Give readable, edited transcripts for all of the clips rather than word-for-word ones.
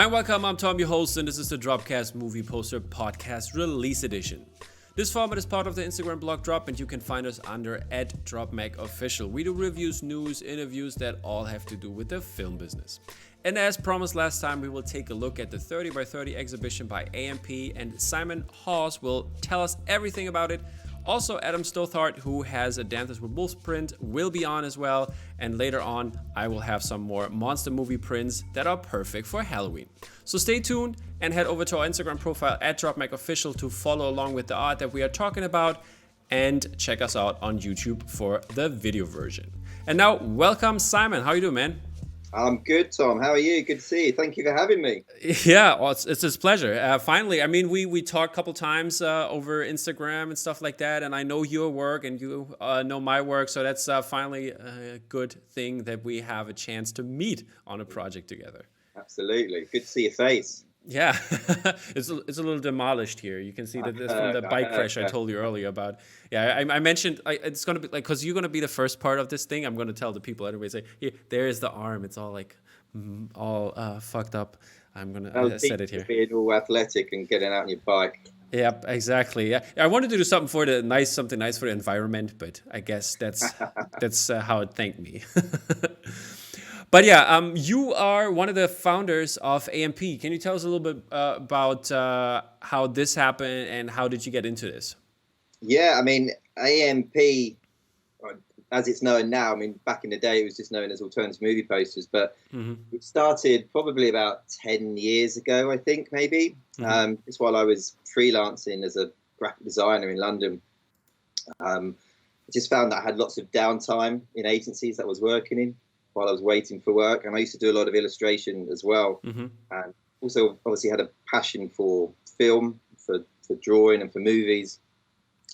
Hi, welcome. I'm Tom, your host, and this is the Dropcast Movie Poster Podcast Release Edition. This format is part of the Instagram blog Drop, and you can find us under @DropMacOfficial. We do reviews, news, interviews that all have to do with the film business. And as promised last time, we will take a look at the 30 by 30 exhibition by AMP, and Simon Hawes will tell us everything about it. Also, Adam Stothard, who has a Dances with Wolves print, will be on as well. And later on, I will have some more monster movie prints that are perfect for Halloween. So stay tuned and head over to our Instagram profile @DropMacOfficial to follow along with the art that we are talking about. And check us out on YouTube for the video version. And now, welcome, Simon. How you doing, man? I'm good, Tom. How are you? Good to see you. Thank you for having me. Yeah, well, it's a pleasure. Finally, I mean, we talked a couple times over Instagram and stuff like that, and I know your work and you know my work, so that's finally a good thing that we have a chance to meet on a project together. Absolutely. Good to see your face. Yeah, it's a little demolished here. You can see that this from the bike crash I told you earlier about. Yeah, I mentioned it's gonna be like, because you're gonna be the first part of this thing. I'm gonna tell the people anyway. Say, here, there's the arm. It's all like fucked up. I'm gonna set it here. Being all athletic and getting out on your bike. Yep, exactly. Yeah, I wanted to do something nice for the environment, but I guess that's how it thanked me. But yeah, you are one of the founders of AMP. Can you tell us a little bit about how this happened and how did you get into this? Yeah, I mean, AMP, as it's known now, I mean, back in the day, it was just known as Alternative Movie Posters, but it started probably about 10 years ago, I think, maybe. Just while I was freelancing as a graphic designer in London. I just found that I had lots of downtime in agencies that I was working in while I was waiting for work, and I used to do a lot of illustration as well, and also obviously had a passion for film, for drawing and for movies,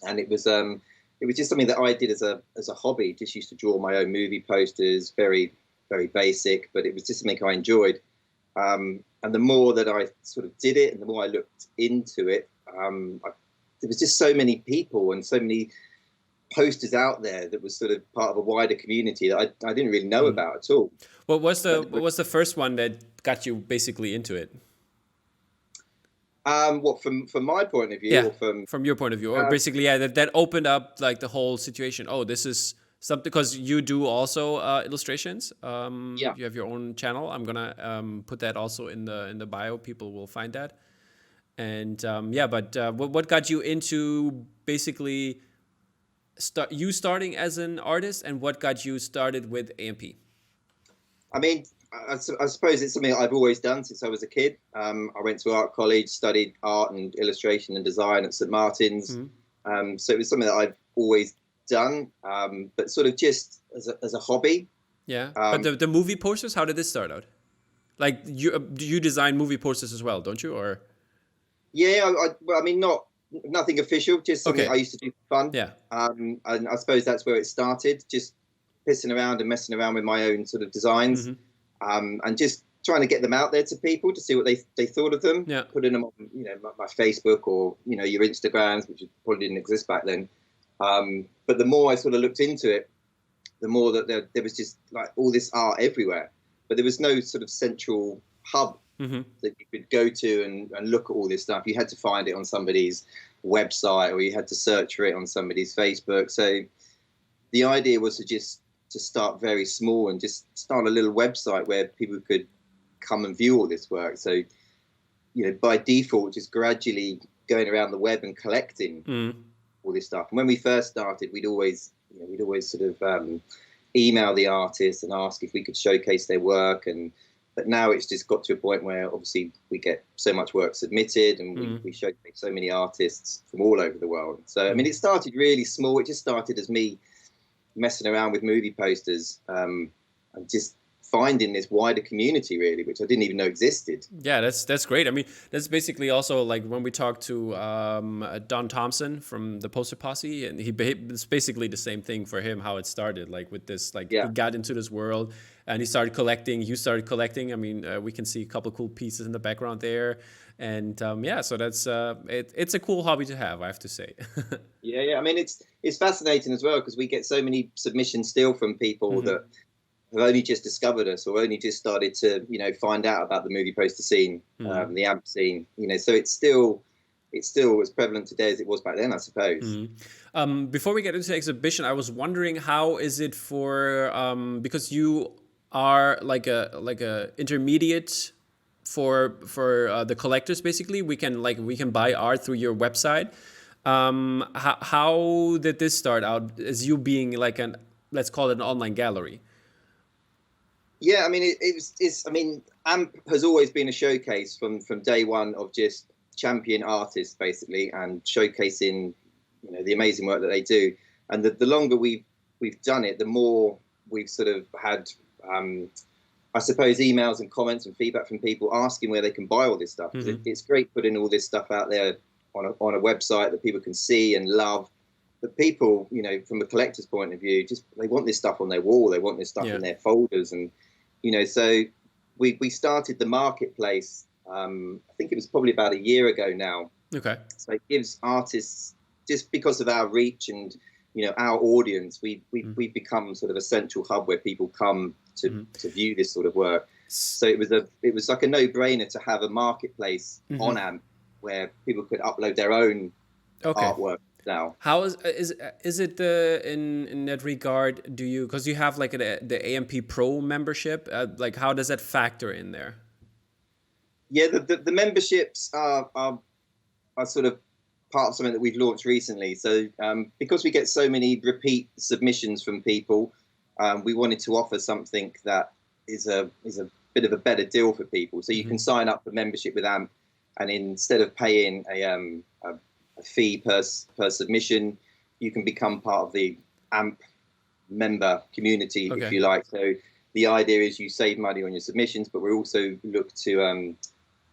and it was just something that I did as a hobby. Just used to draw my own movie posters, very very basic, but it was just something I enjoyed, and the more that I sort of did it and the more I looked into it, there was just so many people and so many posters out there that was sort of part of a wider community that I didn't really know about at all. What was the first one that got you basically into it? What from my point of view, yeah, or from your point of view, or basically, yeah, that opened up like the whole situation. Oh, this is something, because you do also illustrations. Yeah, you have your own channel. I'm gonna put that also in the bio. People will find that. And what got you into basically starting as an artist, and what got you started with AMP? I mean, I suppose it's something that I've always done since I was a kid. I went to art college, studied art and illustration and design at St. Martin's. So it was something that I've always done, but sort of just as a hobby. Yeah, but the movie posters, how did this start out? Like, you design movie posters as well, don't you? Or yeah, well, I mean, nothing official, just something I used to do for fun. Yeah. And I suppose that's where it started, just pissing around and messing around with my own sort of designs, and just trying to get them out there to people to see what they thought of them. Yeah. Putting them on, my Facebook or, your Instagrams, which probably didn't exist back then. But the more I sort of looked into it, the more that there was just like all this art everywhere, but there was no sort of central hub that you could go to and look at all this stuff. You had to find it on somebody's website, or you had to search for it on somebody's Facebook. So the idea was to start very small and just start a little website where people could come and view all this work. So, by default, just gradually going around the web and collecting all this stuff. And when we first started, we'd always sort of email the artists and ask if we could showcase their work. But now it's just got to a point where obviously we get so much work submitted, and we showcase so many artists from all over the world. So, I mean, it started really small. It just started as me messing around with movie posters, and just finding this wider community, really, which I didn't even know existed. Yeah, that's great. I mean, that's basically also like when we talked to Don Thompson from the Poster Posse, and it's basically the same thing for him, how it started, like with this, like he got into this world and he started collecting, you started collecting. I mean, we can see a couple cool pieces in the background there. And so that's it's a cool hobby to have, I have to say. Yeah. I mean, it's fascinating as well, because we get so many submissions still from people that have only just discovered us or only just started to, you know, find out about the movie poster scene, the AMP scene, you know, so it's still as prevalent today as it was back then, I suppose. Before we get into the exhibition, I was wondering, how is it for, because you are like a intermediate for the collectors, basically. We can buy art through your website. How did this start out as you being like let's call it an online gallery? Yeah, I mean, I mean, AMP has always been a showcase from day one of just champion artists, basically, and showcasing, you know, the amazing work that they do. And the longer we've done it, the more we've sort of had, I suppose, emails and comments and feedback from people asking where they can buy all this stuff. It's great putting all this stuff out there on a website that people can see and love. But people, you know, from a collector's point of view, just they want this stuff on their wall. They want this stuff in their folders, and you know, so we started the marketplace. I think it was probably about a year ago now. Okay. So it gives artists, just because of our reach and, you know, our audience, we've become sort of a central hub where people come to view this sort of work. So it was like a no-brainer to have a marketplace on AMP where people could upload their own artwork now. How is it in that regard? Do you, because you have like the AMP Pro membership, like how does that factor in there? Yeah, the memberships are sort of part of something that we've launched recently. So because we get so many repeat submissions from people, we wanted to offer something that is a bit of a better deal for people. So you can sign up for membership with AMP, and instead of paying a fee per submission, you can become part of the AMP member community, if you like. So the idea is you save money on your submissions, but we also look to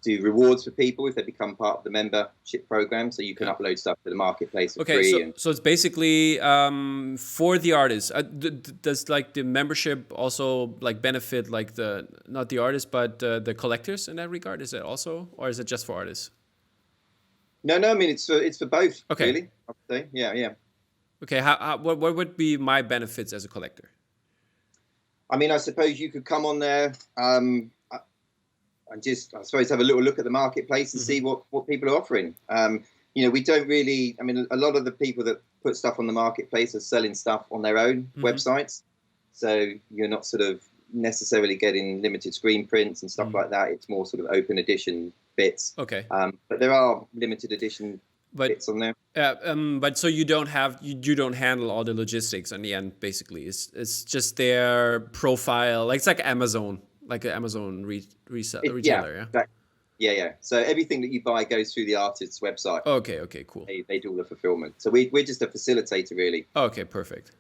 do rewards for people if they become part of the membership program, so you can upload stuff to the marketplace for free. So it's basically for the artists. Does like the membership also like benefit like not the artists but the collectors in that regard? Is it also, or is it just for artists? No. I mean, it's for both. Okay. Really, I would say. Yeah. Okay. What would be my benefits as a collector? I mean, I suppose you could come on there. And just, I suppose, have a little look at the marketplace and see what people are offering. You know, we don't really, I mean, a lot of the people that put stuff on the marketplace are selling stuff on their own websites. So you're not sort of necessarily getting limited screen prints and stuff like that. It's more sort of open edition bits. Okay. But there are limited edition bits on there. But so you don't handle all the logistics in the end, basically. It's just their profile. Like, it's like Amazon. Like an Amazon retailer, yeah? Yeah. So everything that you buy goes through the artist's website. Okay, cool. They do all the fulfillment. So we're just a facilitator, really. Okay, perfect.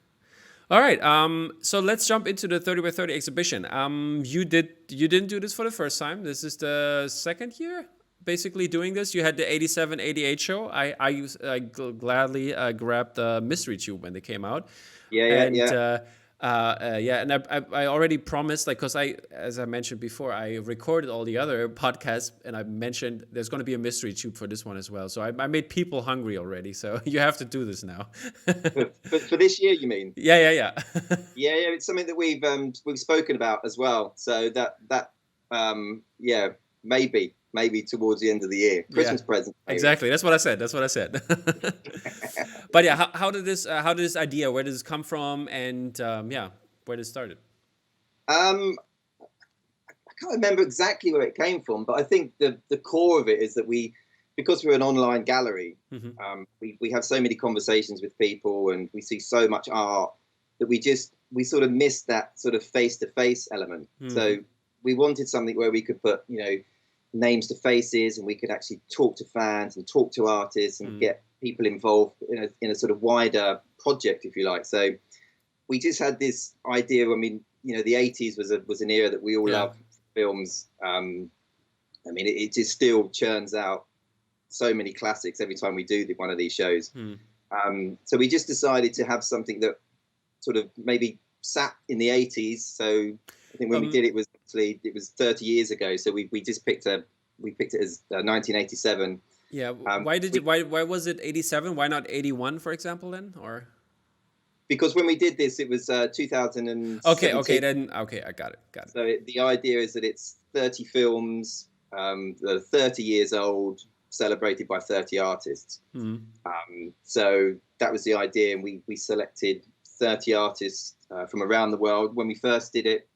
All right, so let's jump into the 30 by 30 exhibition. You didn't do this for the first time. This is the second year, basically, doing this. You had the 87, 88 show. I gladly grabbed the Mystery Tube when they came out. Yeah. And I already promised, like, because as I mentioned before, I recorded all the other podcasts, and I mentioned there's going to be a mystery tube for this one as well. So I made people hungry already. So you have to do this now. for this year, you mean? Yeah. Yeah. It's something that we've spoken about as well. So that maybe towards the end of the year, Christmas present. Maybe. Exactly. That's what I said. But yeah, how did this idea, where did this come from, and where did it started? I can't remember exactly where it came from, but I think the core of it is that because we're an online gallery, we have so many conversations with people, and we see so much art that we sort of missed that sort of face-to-face element. So we wanted something where we could put, you know, names to faces, and we could actually talk to fans and talk to artists and get people involved in a sort of wider project, if you like. So we just had this idea. I mean, you know, the 80s was an era that we all loved films. I mean, it just still churns out so many classics every time we do one of these shows. So we just decided to have something that sort of maybe sat in the 80s. So I think when we did it was 30 years ago. So we just picked it as 1987. Yeah. Why was it 87? Why not 81, for example, then? Or because when we did this, it was 2017. Okay, I got it. So the idea is that it's 30 films that are 30 years old, celebrated by 30 artists. So that was the idea, and we selected 30 artists from around the world. When we first did it,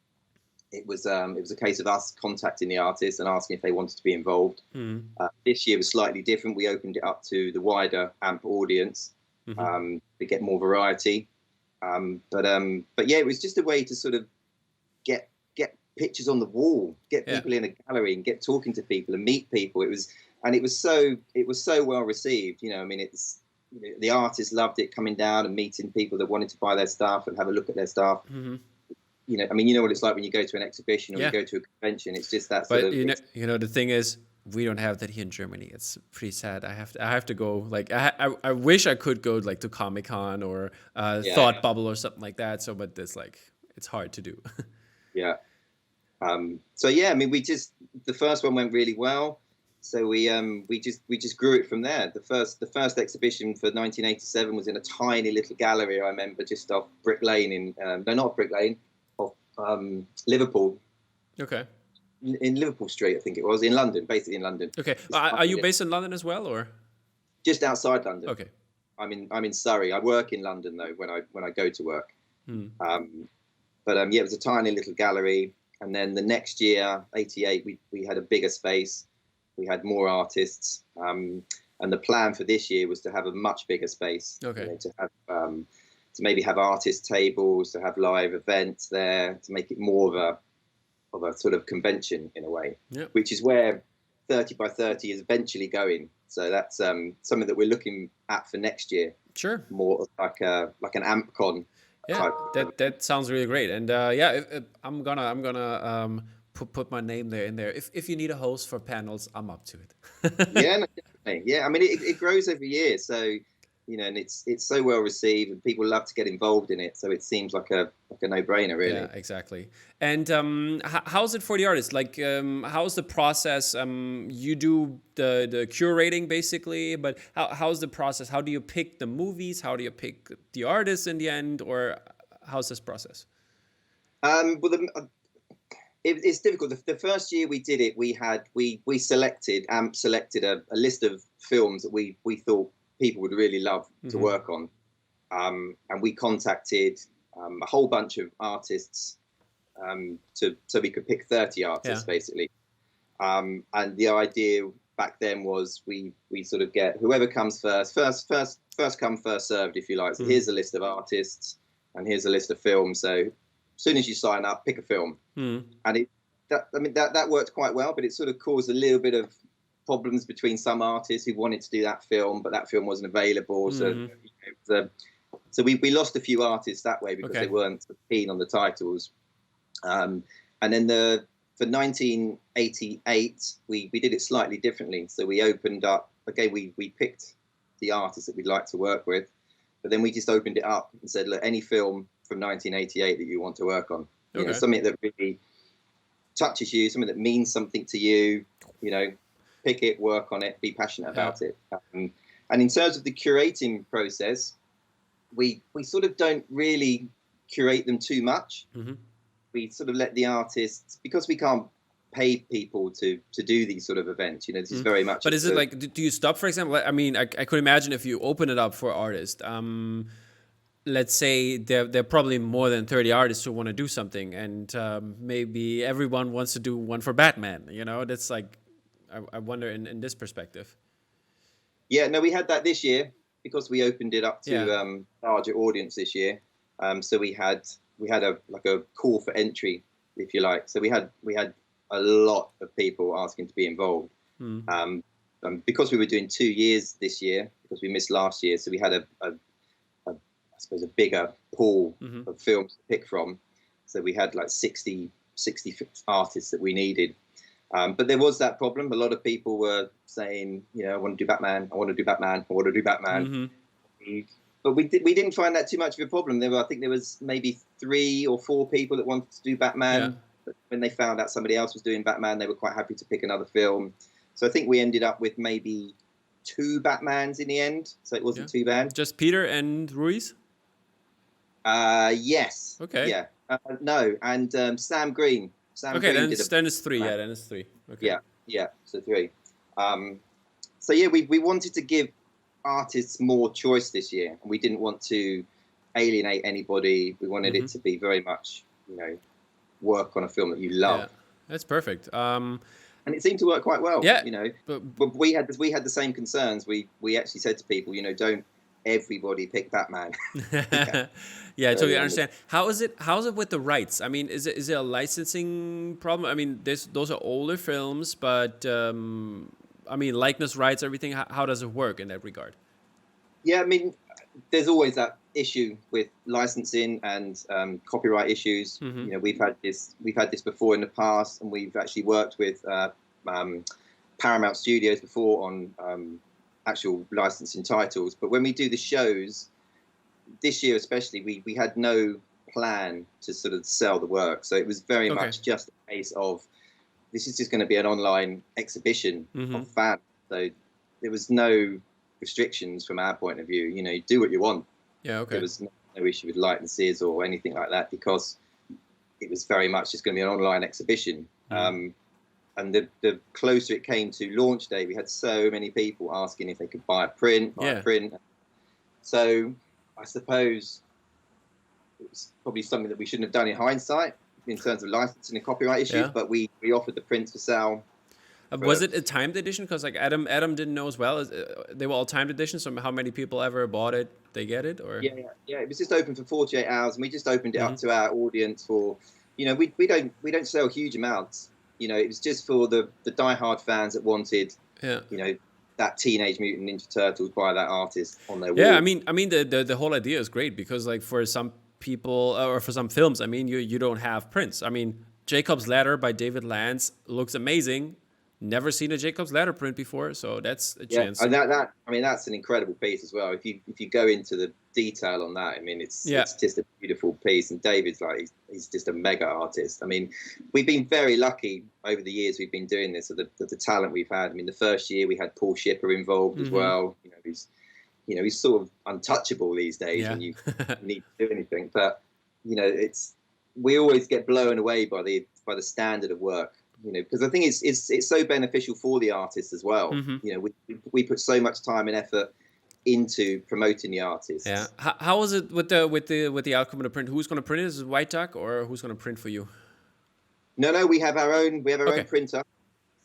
it was a case of us contacting the artists and asking if they wanted to be involved. This year was slightly different. We opened it up to the wider AMP audience to get more variety. But yeah, it was just a way to sort of get pictures on the wall, get people in a gallery, and get talking to people and meet people. It was so well received. You know, I mean, the artists loved it, coming down and meeting people that wanted to buy their stuff and have a look at their stuff. You know, I mean, you know what it's like when you go to an exhibition or you go to a convention. It's just that sort of. But you know, the thing is, we don't have that here in Germany. It's pretty sad. I have to go. Like, I wish I could go like to Comic-Con or Thought Bubble or something like that. So, but it's hard to do. Yeah. So yeah, I mean, the first one went really well. So we just grew it from there. The first exhibition for 1987 was in a tiny little gallery. I remember, just off Brick Lane not Brick Lane, off Liverpool. Okay. In Liverpool Street, I think it was, in London, basically in London. Okay. Are you based in London as well, or? Just outside London. Okay. I'm in Surrey. I work in London though when I go to work. But yeah, it was a tiny little gallery. And then the next year, 88, we had a bigger space. We had more artists. And the plan for this year was to have a much bigger space. Okay. You know, to have to maybe have artist tables, to have live events there, to make it more of a sort of convention in a way. Yep. Which is where 30 by 30 is eventually going. So that's something that we're looking at for next year. Sure. More like an AmpCon. Yeah, that sounds really great. And I'm gonna put my name in there. If you need a host for panels, I'm up to it. Yeah, no, definitely. Yeah, I mean, it grows every year, so you know, and it's so well received, and people love to get involved in it. So it seems like a no-brainer, really. Yeah, exactly. And how's it for the artists? Like, how's the process? You do the curating basically, but how's the process? How do you pick the movies? How do you pick the artists in the end, or how's this process? It's difficult. The first year we did it, we selected a list of films that we thought people would really love to work on, and we contacted a whole bunch of artists so we could pick 30 artists basically, and the idea back then was we sort of get whoever comes first come first served, if you like. So here's a list of artists and here's a list of films. So as soon as you sign up, pick a film, and that worked quite well, but it sort of caused a little bit of problems between some artists who wanted to do that film, but that film wasn't available. So we lost a few artists that way because they weren't keen on the titles. And then for 1988, we did it slightly differently. So we opened up. Okay, we picked the artists that we'd like to work with, but then we just opened it up and said, look, any film from 1988 that you want to work on, you know, something that really touches you, something that means something to you, you know. Pick it, work on it, be passionate about it. And in terms of the curating process, we sort of don't really curate them too much. We sort of let the artists, because we can't pay people to do these sort of events, you know, this is very much. But is it like, do you stop, for example? I mean, I could imagine if you open it up for artists, let's say there are probably more than 30 artists who want to do something, and maybe everyone wants to do one for Batman, you know, that's like, I wonder in this perspective. Yeah, no, we had that this year because we opened it up to larger audience this year. So we had a call for entry, if you like. So we had a lot of people asking to be involved. Because we were doing 2 years this year, because we missed last year, so we had I suppose a bigger pool of films to pick from. So we had like 60 artists that we needed. But there was that problem. A lot of people were saying, you know, I want to do Batman. I want to do Batman. I want to do Batman. But we didn't find that too much of a problem. I think there was maybe 3 or 4 people that wanted to do Batman. But when they found out somebody else was doing Batman, they were quite happy to pick another film. So I think we ended up with maybe 2 Batmans in the end. So it wasn't too bad. Just Peter and Ruiz? Yes. Okay. Yeah. No, and Sam Green. Okay, then it's 3. Yeah, then it's 3. Okay. Yeah. So 3. So yeah, we wanted to give artists more choice this year, and we didn't want to alienate anybody. We wanted it to be very much, work on a film that you love. Yeah, that's perfect. And it seemed to work quite well. Yeah, but we had the same concerns. We actually said to people, don't everybody pick Batman. Yeah, I totally understand. How is it with the rights? I mean, is it a licensing problem? I mean, those are older films, but I mean, likeness rights, everything. How does it work in that regard? Yeah, I mean, there's always that issue with licensing and copyright issues. We've had this before in the past, and we've actually worked with Paramount Studios before on actual licensing titles. But when we do the shows, this year especially, we had no plan to sort of sell the work. So it was very much just a case of, this is just going to be an online exhibition of fans. So there was no restrictions from our point of view. Do what you want. Yeah, okay. There was no issue with licenses or anything like that, because it was very much just going to be an online exhibition. And the closer it came to launch day, we had so many people asking if they could buy a print. So I suppose it was probably something that we shouldn't have done in hindsight in terms of licensing and copyright issues, but we offered the prints for sale. Was it a timed edition? Because like Adam didn't know as well. They were all timed editions. So how many people ever bought it? They get it, or yeah. It was just open for 48 hours, and we just opened it up to our audience for, we don't sell huge amounts. It was just for the diehard fans that wanted, that Teenage Mutant Ninja Turtles by that artist on their wall. Yeah, I mean the whole idea is great, because like for some people or for some films, I mean you don't have prints. I mean, Jacob's Ladder by David Lance looks amazing. Never seen a Jacob's Ladder print before, so that's a chance. And that's an incredible piece as well. If you go into the detail on that, I mean, it's just a beautiful piece. And David's he's just a mega artist. I mean, we've been very lucky over the years we've been doing this. So the talent we've had. I mean, the first year we had Paul Shipper involved as well. He's sort of untouchable these days when you need to do anything. But we always get blown away by the standard of work. Because I think it's so beneficial for the artist as well. We put so much time and effort into promoting the artist. Yeah. How was it with the outcome of the print? Who's going to print it? Is it White Duck, or who's going to print for you? No, we have our own printer.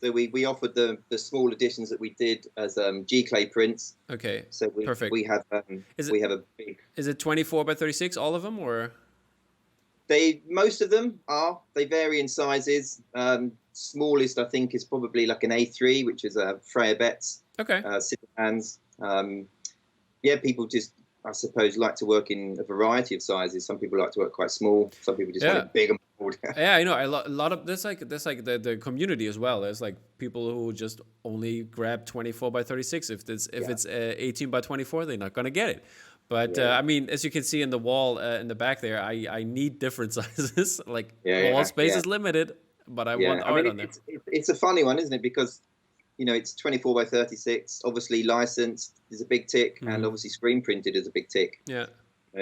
So we offered the small editions that we did as G-Clay prints. Okay. So perfect. We have we have a big. Is it 24 by 36? All of them, or? Most of them are. They vary in sizes. Smallest, I think, is probably like an A3, which is a Freya Betts. Okay. Hands. People just, I suppose, like to work in a variety of sizes. Some people like to work quite small. Some people just want it big and bold. Yeah, I know. A lot of there's like the community as well. There's like people who just only grab 24 by 36. If it's 18 by 24, they're not gonna get it. But I mean, as you can see in the wall in the back there, I need different sizes. Like wall space is limited, but I want art on there. It's a funny one, isn't it? Because it's 24 by 36. Obviously, licensed is a big tick, and obviously screen printed is a big tick. Yeah.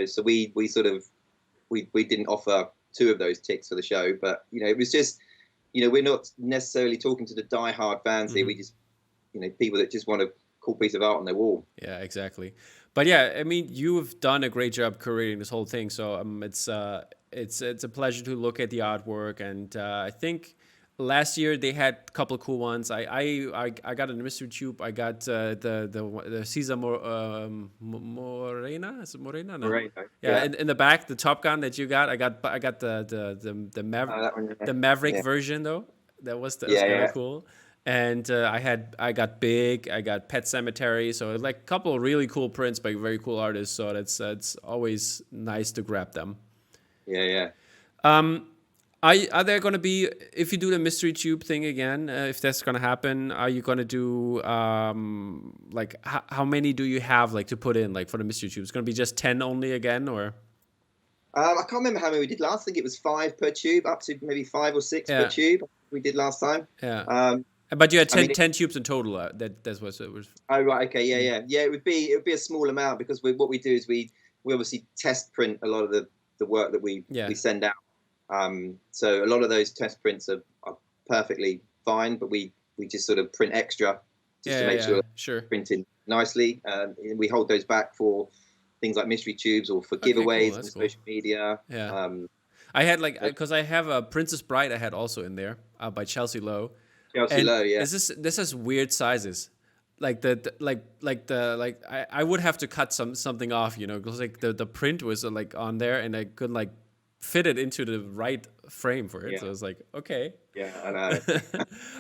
So we sort of we didn't offer 2 of those ticks for the show, but it was just we're not necessarily talking to the die-hard fans here. We just people that just want a cool piece of art on their wall. Yeah, exactly. But yeah, I mean, you've done a great job curating this whole thing. So it's a pleasure to look at the artwork, and I think last year they had a couple of cool ones. I got a mystery tube. I got the Cesar Morena. Is it Morena? No. Morena. Yeah. In the back, the Top Gun that you got. I got the Maverick version though. That was kind of cool. And I got Big, I got Pet Cemetery, so like a couple of really cool prints by very cool artists. So it's always nice to grab them. Yeah. Are there going to be, if you do the mystery tube thing again, if that's going to happen, are you going to do like how many do you have like to put in like for the mystery tube? It's going to be just 10 only again, or? I can't remember how many we did last. I think it was 5 per tube, up to maybe 5 or 6 per tube. We did last time. Yeah. But you had 10 tubes in total. That's what it was. Oh right, okay, yeah. It would be a small amount, because what we do is we we obviously test print a lot of the work that we send out. So a lot of those test prints are perfectly fine, but we just sort of print extra just to make sure printing nicely. We hold those back for things like mystery tubes or for giveaways on social media. Yeah. I had because I have a Princess Bride I had also in there by Chelsea Lowe. Lowe, yeah. This is weird sizes. I would have to cut something off, because like the print was like on there and I couldn't like fit it into the right frame for it. So I was like, okay. Yeah, I know.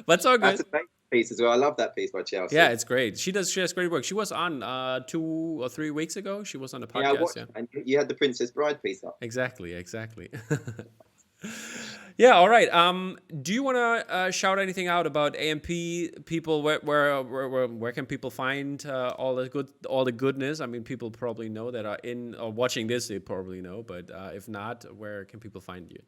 But it's all good. That's a great piece as well. I love that piece by Chelsea. Yeah, it's great. She has great work. She was on 2 or 3 weeks ago. She was on the podcast. Yeah, and you had the Princess Bride piece up. Exactly. Yeah, all right. Do you want to shout anything out about AMP people? Where can people find all the goodness? I mean, people probably know that are in or watching this. They probably know, but if not, where can people find you?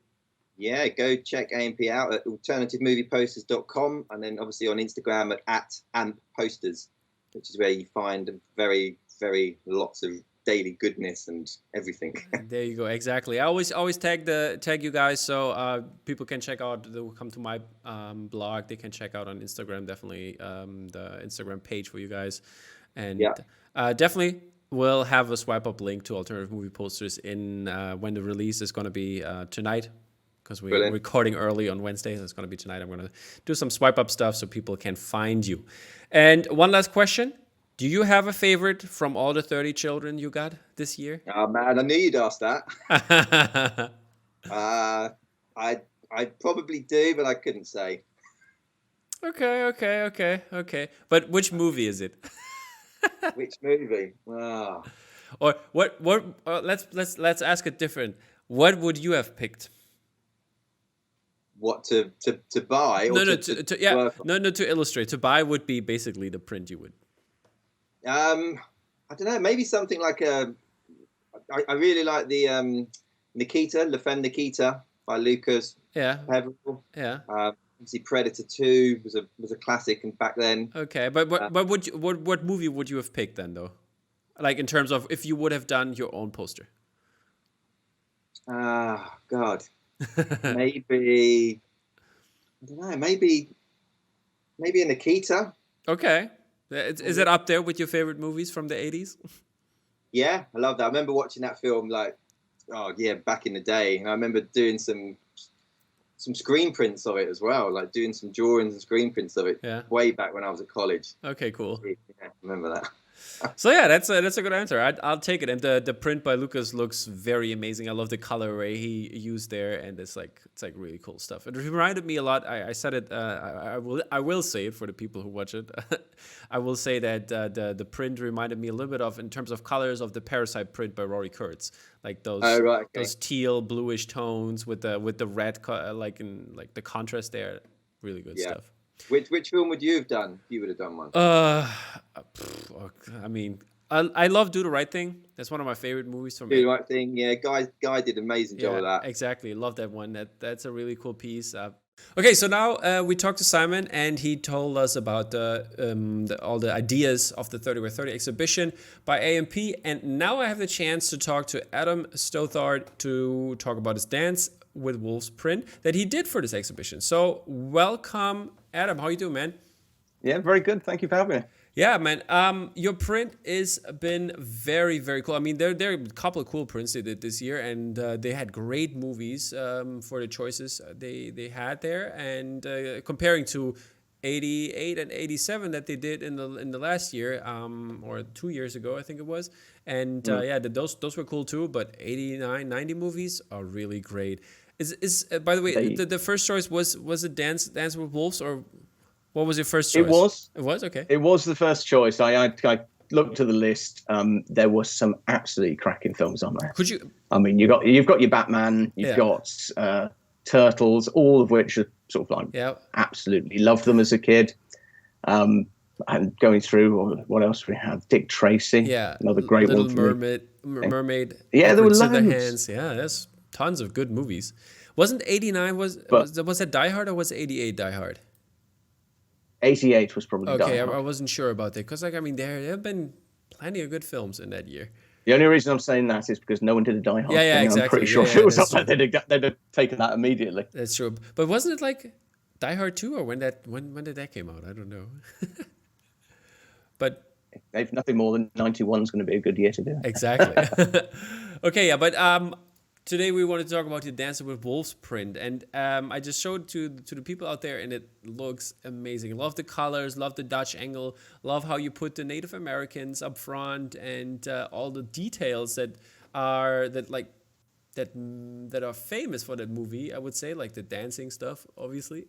Yeah, go check AMP out at alternativemovieposters.com, and then obviously on Instagram at AMPposters, which is where you find very, very lots of daily goodness and everything. There you go. Exactly. I always tag you guys, so people can check out. They'll come to my blog. They can check out on Instagram, definitely the Instagram page for you guys, and definitely we'll have a swipe up link to Alternative Movie Posters in when the release is going to be tonight. Because we're recording early on Wednesday, so it's going to be tonight. I'm going to do some swipe up stuff so people can find you. And one last question. Do you have a favorite from all the 30 children you got this year? Oh, man, I knew you'd ask that. I probably do, but I couldn't say. Okay. But which movie is it? Which movie? Oh. Or what? Let's ask it different. What would you have picked? What to buy? Or to illustrate. To buy would be basically the print you would. I don't know. Maybe something like I really like the Nikita, Le Femme Nikita by Lucas. Yeah. Peveril. Yeah. Obviously, Predator 2 was a classic back then. Okay, but what movie would you have picked then, though? Like in terms of if you would have done your own poster. God. Maybe I don't know. Maybe a Nikita. Okay. Is it up there with your favorite movies from the 80s? Yeah, I love that. I remember watching that film back in the day, and I remember doing some screen prints of it as well, like doing some drawings and screen prints of it way back when I was at college. Okay, cool. Yeah, I remember that. So yeah, that's a good answer. I'll take it. And the print by Lucas looks very amazing. I love the color array he used there, and it's like really cool stuff. It reminded me a lot. I said it. I will say it for the people who watch it. I will say that the print reminded me a little bit of, in terms of colors, of the Parasite print by Rory Kurtz, like those those teal bluish tones with the red like the contrast there. Really good stuff. Which film would you have done if you would have done one? I mean, I love Do the Right Thing. That's one of my favorite movies from. Do the Right Thing, yeah. Guy did an amazing job of that. Exactly, love that one. That's a really cool piece. Okay, so now we talked to Simon, and he told us about all the ideas of the 30 by 30 exhibition by AMP. And now I have the chance to talk to Adam Stothard to talk about his Dance with Wolves print that he did for this exhibition. So welcome, Adam. How you doing, man? Yeah, very good. Thank you for having me. Yeah, man. Your print has been very, very cool. I mean, there are a couple of cool prints they did this year, and they had great movies for the choices they had there. And comparing to 88 and 87 that they did in the last year, or 2 years ago, I think it was. And those were cool too. But 89, 90 movies are really great. Is by the way, the first choice was it Dance with Wolves, or what was your first choice? It was okay. It was the first choice. I looked at the list. There were some absolutely cracking films on there. Could you? I mean, you've got your Batman. You've got Turtles, all of which are sort of like absolutely loved them as a kid. And going through, what else we have? Dick Tracy, another great Little one. Mermaid. Yeah, there were loads. Hands. Yeah, there's tons of good movies. Wasn't 89 was that Die Hard, or was 88 Die Hard? 88 was probably Die Hard. I wasn't sure about that, because there have been plenty of good films in that year. The only reason I'm saying that is because no one did a Die Hard. Yeah, exactly. I'm pretty sure if it was up there, they'd have taken that immediately. That's true. But wasn't it like Die Hard 2, or when did that came out? I don't know. But if nothing more than 91 is going to be a good year to do it. Exactly. Okay, yeah, but today we want to talk about the Dancing with Wolves print, and I just showed to the people out there, and it looks amazing. Love the colors, love the Dutch angle, love how you put the Native Americans up front, and all the details that are famous for that movie. I would say, like the dancing stuff, obviously.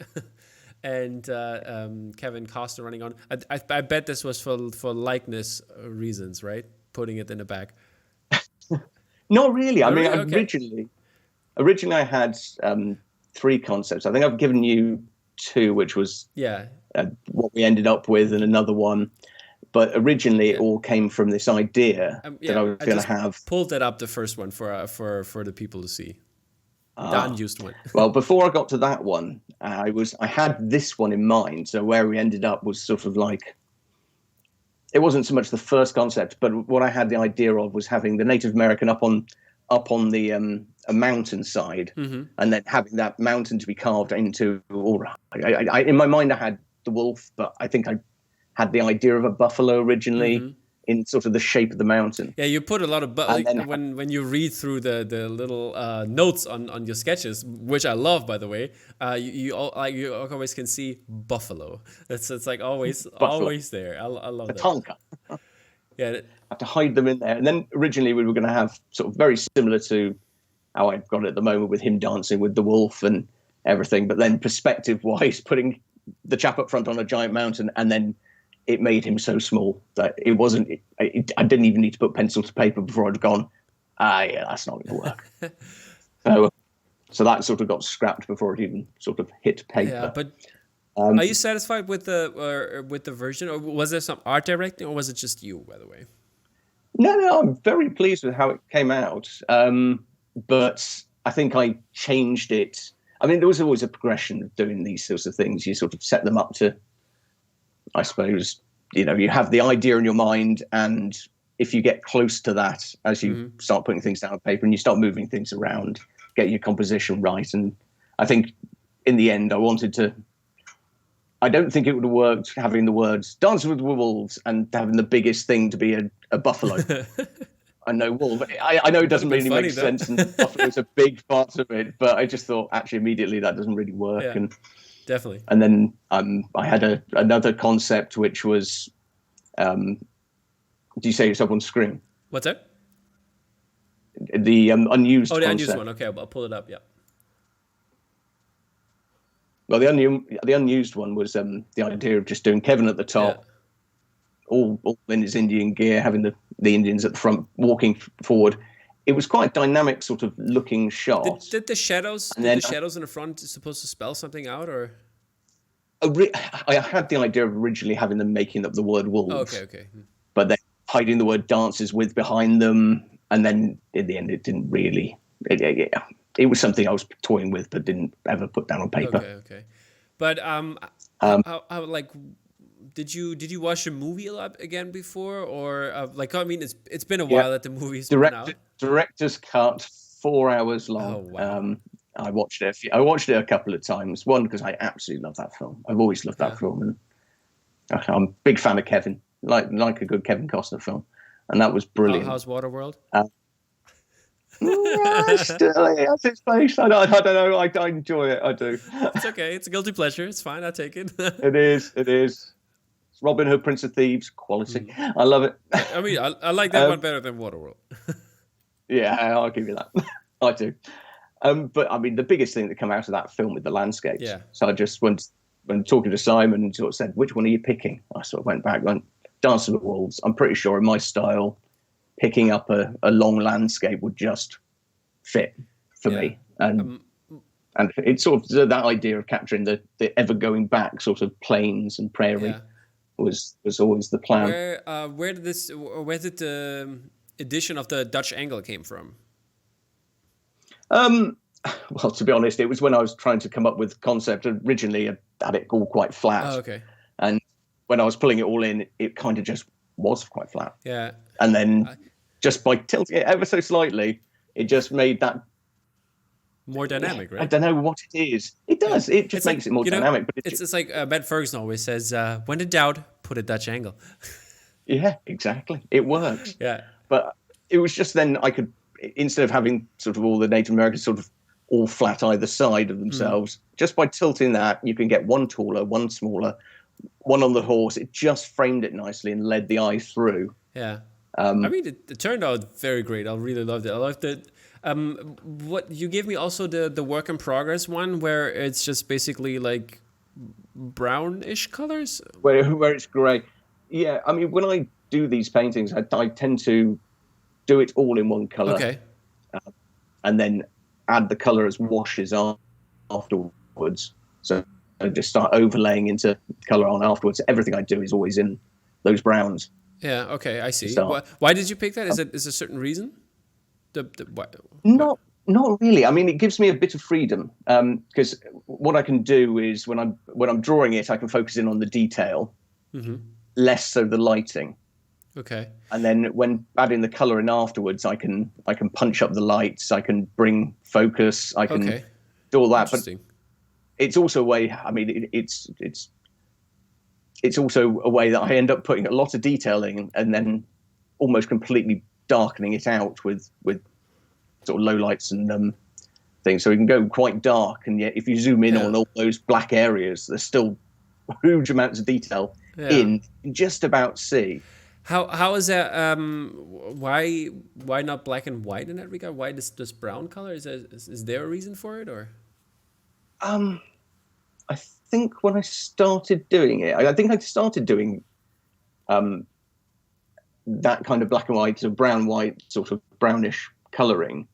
And Kevin Costner running on. I bet this was for likeness reasons, right? Putting it in the back. Not really. I mean, okay. originally I had 3 concepts. I think I've given you 2, which was what we ended up with, and another one. But originally it all came from this idea that I was going to have. Pulled that up, the first one for the people to see. The unused one. Well, before I got to that one, I had this one in mind. So where we ended up was sort of like, it wasn't so much the first concept, but what I had the idea of was having the Native American up on the a mountainside, and then having that mountain to be carved into. In my mind, I had the wolf, but I think I had the idea of a buffalo originally. In sort of the shape of the mountain. Yeah, you put a lot of when you read through the little notes on your sketches, which I love, by the way. You always can see buffalo. It's like always there. I love that. Tonka. Yeah, I have to hide them in there. And then originally we were going to have sort of very similar to how I've got it at the moment, with him dancing with the wolf and everything. But then perspective-wise, putting the chap up front on a giant mountain, and then it made him so small that it wasn't. I didn't even need to put pencil to paper before I'd gone. Yeah, that's not going to work. So that sort of got scrapped before it even sort of hit paper. Yeah, but are you satisfied with the version, or was there some art directing, or was it just you, by the way? No, I'm very pleased with how it came out. But I think I changed it. I mean, there was always a progression of doing these sorts of things. You sort of set them up to, I suppose, you have the idea in your mind, and if you get close to that as you start putting things down on paper and you start moving things around, get your composition right. And I think in the end, I don't think it would have worked having the words "Dancing with Wolves" and having the biggest thing to be a buffalo. I know wolf. I know it doesn't really make sense, and buffalo is a big part of it, but I just thought actually immediately that doesn't really work. Yeah. Definitely. And then I had another concept, which was, do you say yourself on screen? What's that? The unused concept. Oh, the unused one. Okay, I'll pull it up, yeah. Well, the unused one was the idea of just doing Kevin at the top, all in his Indian gear, having the Indians at the front, walking forward. It was quite a dynamic sort of looking shot. Did the shadows in the front supposed to spell something out, or? I had the idea of originally having them making up the word wolves. Okay. But then hiding the word dances with behind them, and then in the end it didn't really. It was something I was toying with, but didn't ever put down on paper. Okay. But how like. Did you watch the movie a lot again before, or I mean, it's been a while that the movie's been out. Director's cut, 4 hours long. Oh, wow. I watched it. I watched it a couple of times. One, because I absolutely love that film. I've always loved that film, and I'm a big fan of Kevin. Like a good Kevin Costner film, and that was brilliant. How's Waterworld? Still, it has its place. I don't know. I enjoy it. I do. It's okay. It's a guilty pleasure. It's fine. I take it. It is. Robin Hood, Prince of Thieves, quality. I love it. I mean, I like that one better than Waterworld. Yeah, I'll give you that. I do. But I mean, the biggest thing that came out of that film with the landscapes. Yeah. So I just went, when talking to Simon, and sort of said, which one are you picking? I sort of went Dancing with Wolves. I'm pretty sure in my style, picking up a long landscape would just fit for me. And it's sort of that idea of capturing the ever going back sort of plains and prairie. Yeah. Was always the plan. Where did the edition of the Dutch angle came from? Well, to be honest, it was when I was trying to come up with concept. Originally, I had it all quite flat. Oh, okay. And when I was pulling it all in, it kind of just was quite flat. Yeah. And then just by tilting it ever so slightly, it just made that more dynamic, right? I don't know what it is. It does. It just makes it more dynamic. But it's like Ben Ferguson always says, when in doubt, put a Dutch angle. Yeah, exactly. It works. Yeah. But it was just then I could, instead of having sort of all the Native Americans sort of all flat either side of themselves, just by tilting that, you can get one taller, one smaller, one on the horse. It just framed it nicely and led the eye through. Yeah. I mean, it turned out very great. I really loved it. I loved it. What you gave me also the work in progress one where it's just basically like brownish colors where it's grey. Yeah, I mean when I do these paintings, I tend to do it all in one color. Okay. And then add the color as washes afterwards. So I just start overlaying into color on afterwards. Everything I do is always in those browns. Yeah. Okay, I see. Why did you pick that? Is it a certain reason? Not really. I mean, it gives me a bit of freedom because what I can do is when I'm drawing it, I can focus in on the detail, less so the lighting. Okay. And then when adding the color in afterwards, I can punch up the lights, I can bring focus, I can do all that. But it's also a way. I mean, it's also a way that I end up putting a lot of detailing and then almost completely darkening it out with sort of low lights and things, so it can go quite dark, and yet if you zoom in on all those black areas, there's still huge amounts of detail in just about see. How is that? Why not black and white in that regard? Why this brown color? Is there a reason for it, or? I think when I started doing it, I think I started doing that kind of black and white, or brown white, sort of brownish colouring,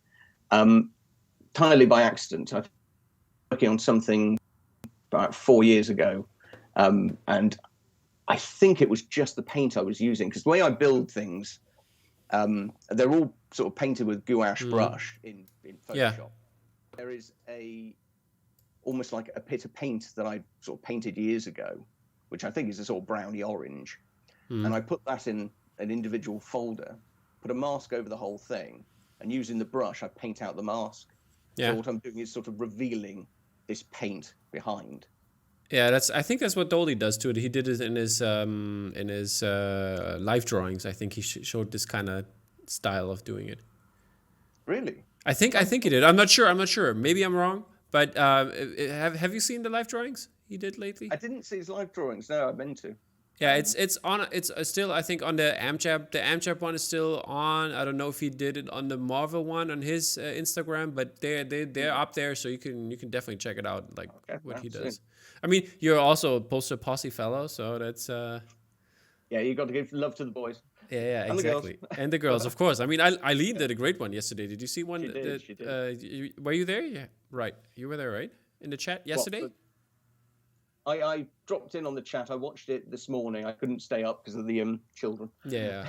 entirely by accident. I was working on something about 4 years ago, and I think it was just the paint I was using, because the way I build things, they're all sort of painted with gouache brush in Photoshop. Yeah. There is almost like a bit of paint that I sort of painted years ago, which I think is a sort of browny orange, and I put that in an individual folder, put a mask over the whole thing, and using the brush, I paint out the mask. Yeah. So what I'm doing is sort of revealing this paint behind. Yeah, I think that's what Dolly does too. He did it in his live drawings. I think he showed this kind of style of doing it. Really? I think he did. I'm not sure. Maybe I'm wrong. But have you seen the live drawings he did lately? I didn't see his live drawings. No, I meant to. Yeah, it's still, I think, on the AMP Chapter. The AMP Chapter one is still on. I don't know if he did it on the Marvel one on his Instagram, but they're up there, so you can definitely check it out, like what he does. I mean, you're also a Poster Posse fellow, so that's. Yeah, you got to give love to the boys. Yeah, exactly, and the girls, of course. I mean, Eileen did a great one yesterday. Did you see one? She did. Were you there? Yeah, right. You were there, right? In the chat yesterday. I dropped in on the chat. I watched it this morning. I couldn't stay up because of the children. Yeah,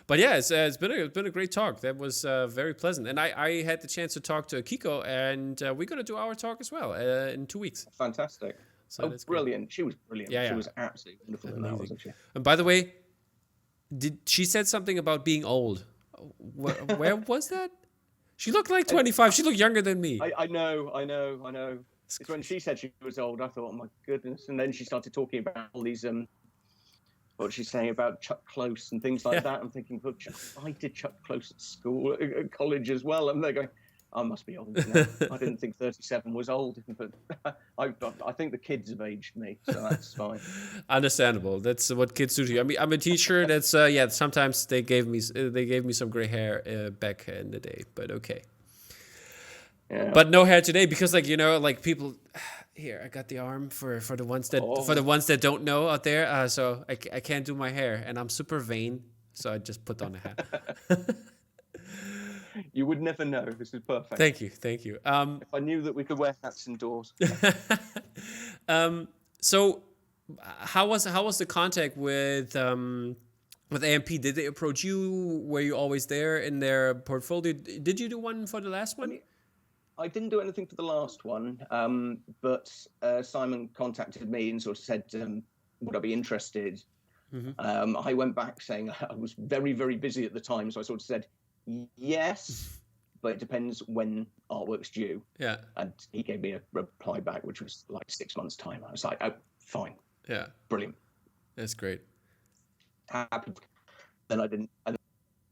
but yeah, it's been a great talk. That was very pleasant, and I had the chance to talk to Kiko, and we're gonna do our talk as well in 2 weeks. Fantastic! So brilliant! Great. She was brilliant. Yeah, she was absolutely wonderful. Amazing. Wasn't she? And by the way, she said something about being old? Where was that? She looked like 25. She looked younger than me. I know. It's when she said she was old, I thought, oh my goodness. And then she started talking about all these, what she's saying about Chuck Close and things like that. I'm thinking, well, I did Chuck Close at school, at college as well. And they're going, I must be old now. I didn't think 37 was old, but I think the kids have aged me, so that's fine. Understandable. That's what kids do to you. I mean, I'm a teacher. That's sometimes they gave me some gray hair back in the day, but okay. Yeah. But no hair today because, like people. Here, I got the arm for the ones that don't know out there. So I can't do my hair, and I'm super vain, so I just put on a hat. You would never know. This is perfect. Thank you. If I knew that we could wear hats indoors. So, how was the contact with AMP? Did they approach you? Were you always there in their portfolio? Did you do one for the last one? I didn't do anything for the last one, but Simon contacted me and sort of said, would I be interested? Mm-hmm. I went back saying I was very, very busy at the time, so I sort of said yes, but it depends when artwork's due. Yeah. And he gave me a reply back, which was like 6 months' time. I was like, oh, fine. Yeah. Brilliant. That's great. Happy. Then I didn't. And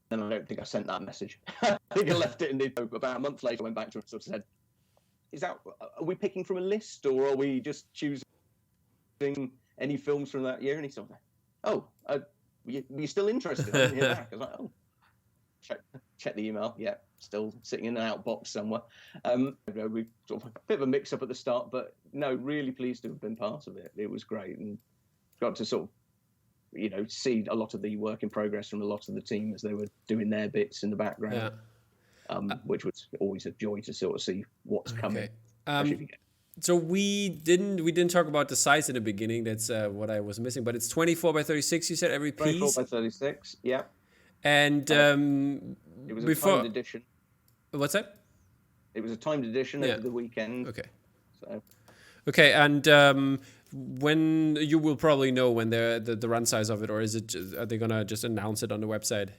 then I don't think I sent that message. I think I left it in the. About a month later, I went back to him and sort of said, are we picking from a list, or are we just choosing any films from that year? And he sort of, oh, you still interested? I didn't hear back. I was like, oh, check the email. Yeah, still sitting in an outbox somewhere. We sort of a bit of a mix-up at the start, but no, really pleased to have been part of it. It was great, and got to sort of, see a lot of the work in progress from a lot of the team as they were doing their bits in the background. Yeah. Which was always a joy to sort of see what's coming. So we didn't talk about the size in the beginning. That's what I was missing. But it's 24 by 36. You said every piece. 24 by 36. Yeah. And it was a timed edition. What's that? It was a timed edition over the weekend. Okay. So. Okay, and when you will probably know when the run size of it, or is it? Are they gonna just announce it on the website?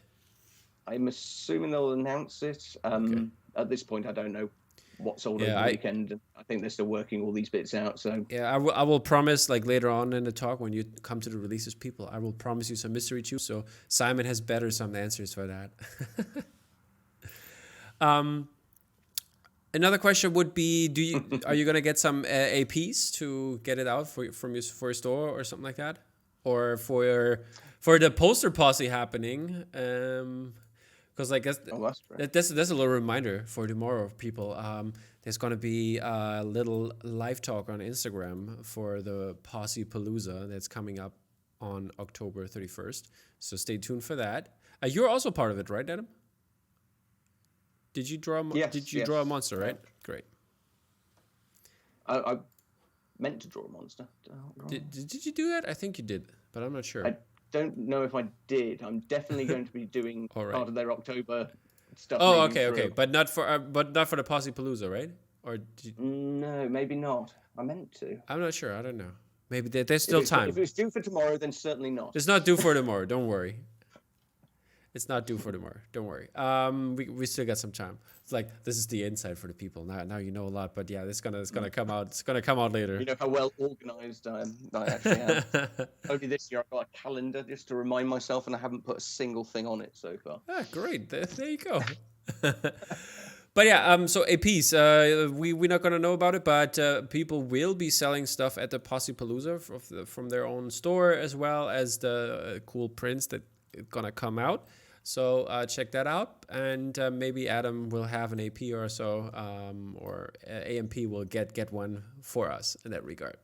I'm assuming they'll announce it. At this point, I don't know what's sold over the weekend. I think they're still working all these bits out. So yeah, I will promise, like later on in the talk when you come to the releases, people, I will promise you some mystery tubes. So Simon has some answers for that. Another question would be: are you gonna get some APs to get it out for your store or something like that, or for the poster posse happening? Because I guess that's a little reminder for tomorrow, people. There's going to be a little live talk on Instagram for the Posse Palooza that's coming up on October 31st. So stay tuned for that. You're also part of it, right, Adam? Did you draw? Did you draw a monster? Right. Great. I meant to draw a monster. Did you do that? I think you did, but I'm not sure. I don't know if I did. I'm definitely going to be doing part of their October stuff. Oh, okay, but not for the Posse Palooza, right? Or no, maybe not. I meant to. I'm not sure. I don't know. Maybe there's still time. If it's due for tomorrow, then certainly not. It's not due for tomorrow. Don't worry. It's not due for tomorrow. Don't worry. We still got some time. It's like this is the insight for the people. Now you know a lot, but yeah, it's gonna come out. It's gonna come out later. You know how well organized I actually am. Only this year I've got a calendar just to remind myself, and I haven't put a single thing on it so far. Ah, great. There you go. But yeah, so APs, we're not gonna know about it, but people will be selling stuff at the Posse Palooza from their own store, as well as the cool prints that are gonna come out. So check that out, and maybe Adam will have an AP or so, or AMP will get one for us in that regard.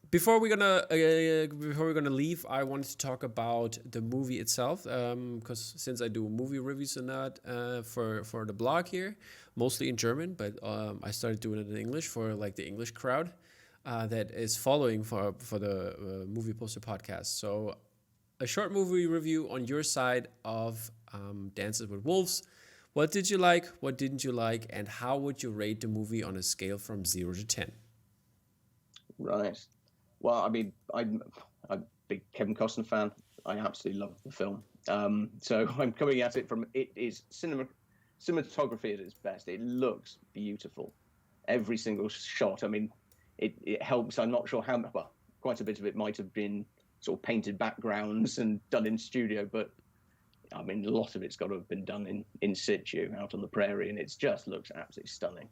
Before we're gonna leave, I wanted to talk about the movie itself, because since I do movie reviews and that for the blog here, mostly in German, but I started doing it in English for like the English crowd that is following for the movie poster podcast. So a short movie review on your side of Dances with Wolves. What did you like? What didn't you like? And how would you rate the movie on a scale from 0 to 10? Right. Well, I mean, I'm a big Kevin Costner fan. I absolutely love the film. So I'm coming at it from, it is cinematography at its best. It looks beautiful. Every single shot. I mean, it helps. I'm not sure how, well, quite a bit of it might have been sort of painted backgrounds and done in studio, but I mean, a lot of it's got to have been done in situ out on the prairie, and it just looks absolutely stunning.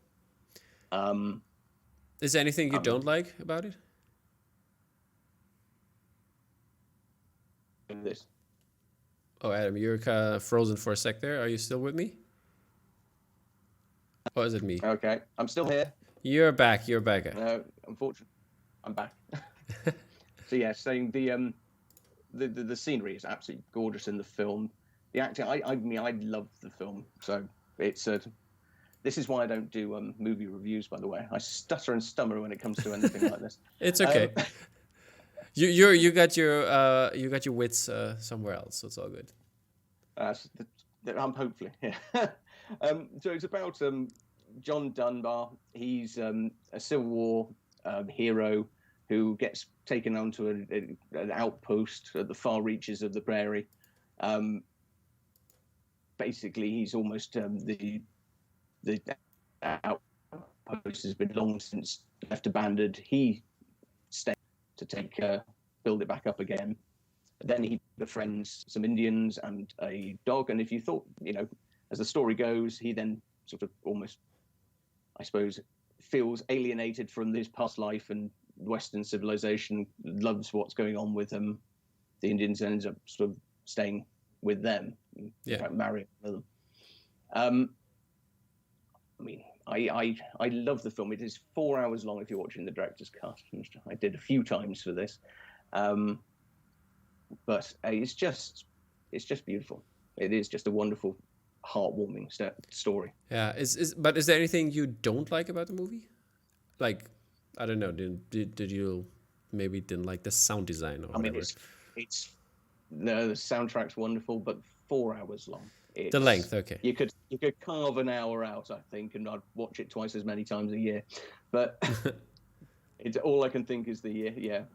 Is there anything you don't like about it? This. Oh, Adam, you're kind of frozen for a sec there. Are you still with me? Or is it me? Okay, I'm still here. You're back. No, unfortunately, I'm back. So yeah, saying the scenery is absolutely gorgeous in the film. The acting, I mean, I love the film. So it's this is why I don't do movie reviews. By the way, I stutter and stammer when it comes to anything like this. It's okay. You got your wits somewhere else, so it's all good. Hopefully, yeah. So it's about John Dunbar. He's a Civil War hero who gets taken onto an outpost at the far reaches of the prairie. Basically, he's almost the outpost has been long since left abandoned. He stays to build it back up again. Then he befriends some Indians and a dog. And if you thought, as the story goes, he then sort of almost, I suppose, feels alienated from his past life and Western civilization, loves what's going on with them. The Indians ends up sort of staying with them, marrying them. I love the film. It is 4 hours long if you're watching the director's cut. I did a few times for this. But it's just beautiful. It is just a wonderful, heartwarming story. Yeah. But is there anything you don't like about the movie? Like, I don't know. Did you maybe didn't like the sound design or whatever? No, the soundtrack's wonderful, but 4 hours long. The length, okay. You could carve an hour out, I think, and I'd watch it twice as many times a year. But it's all I can think is the year. Yeah.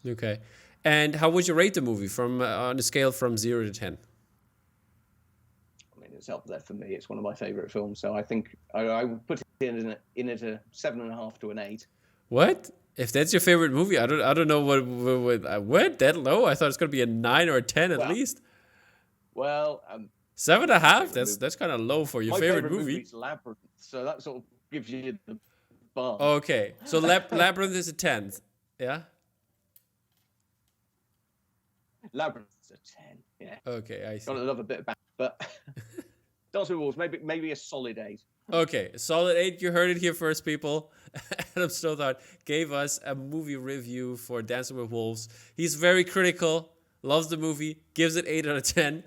Okay. And how would you rate the movie from on a scale from 0 to 10? I mean, it's up there for me. It's one of my favorite films, so I think I would put it in at a 7.5 to an 8. What? If that's your favorite movie, I don't know what that low. I thought it's gonna be a 9 or a 10 at least. Well, 7.5. That's kind of low for your favorite movie. Movie is Labyrinth, so that sort of gives you the bar. Okay, so Labyrinth is a 10. Yeah. Labyrinth is a 10. Yeah. Okay, I see. Got to love a bit of back, but Dance with Wolves, maybe a solid 8. Okay, solid 8. You heard it here first, people. Adam Stothard gave us a movie review for Dancing with Wolves. He's very critical, loves the movie, gives it 8 out of 10.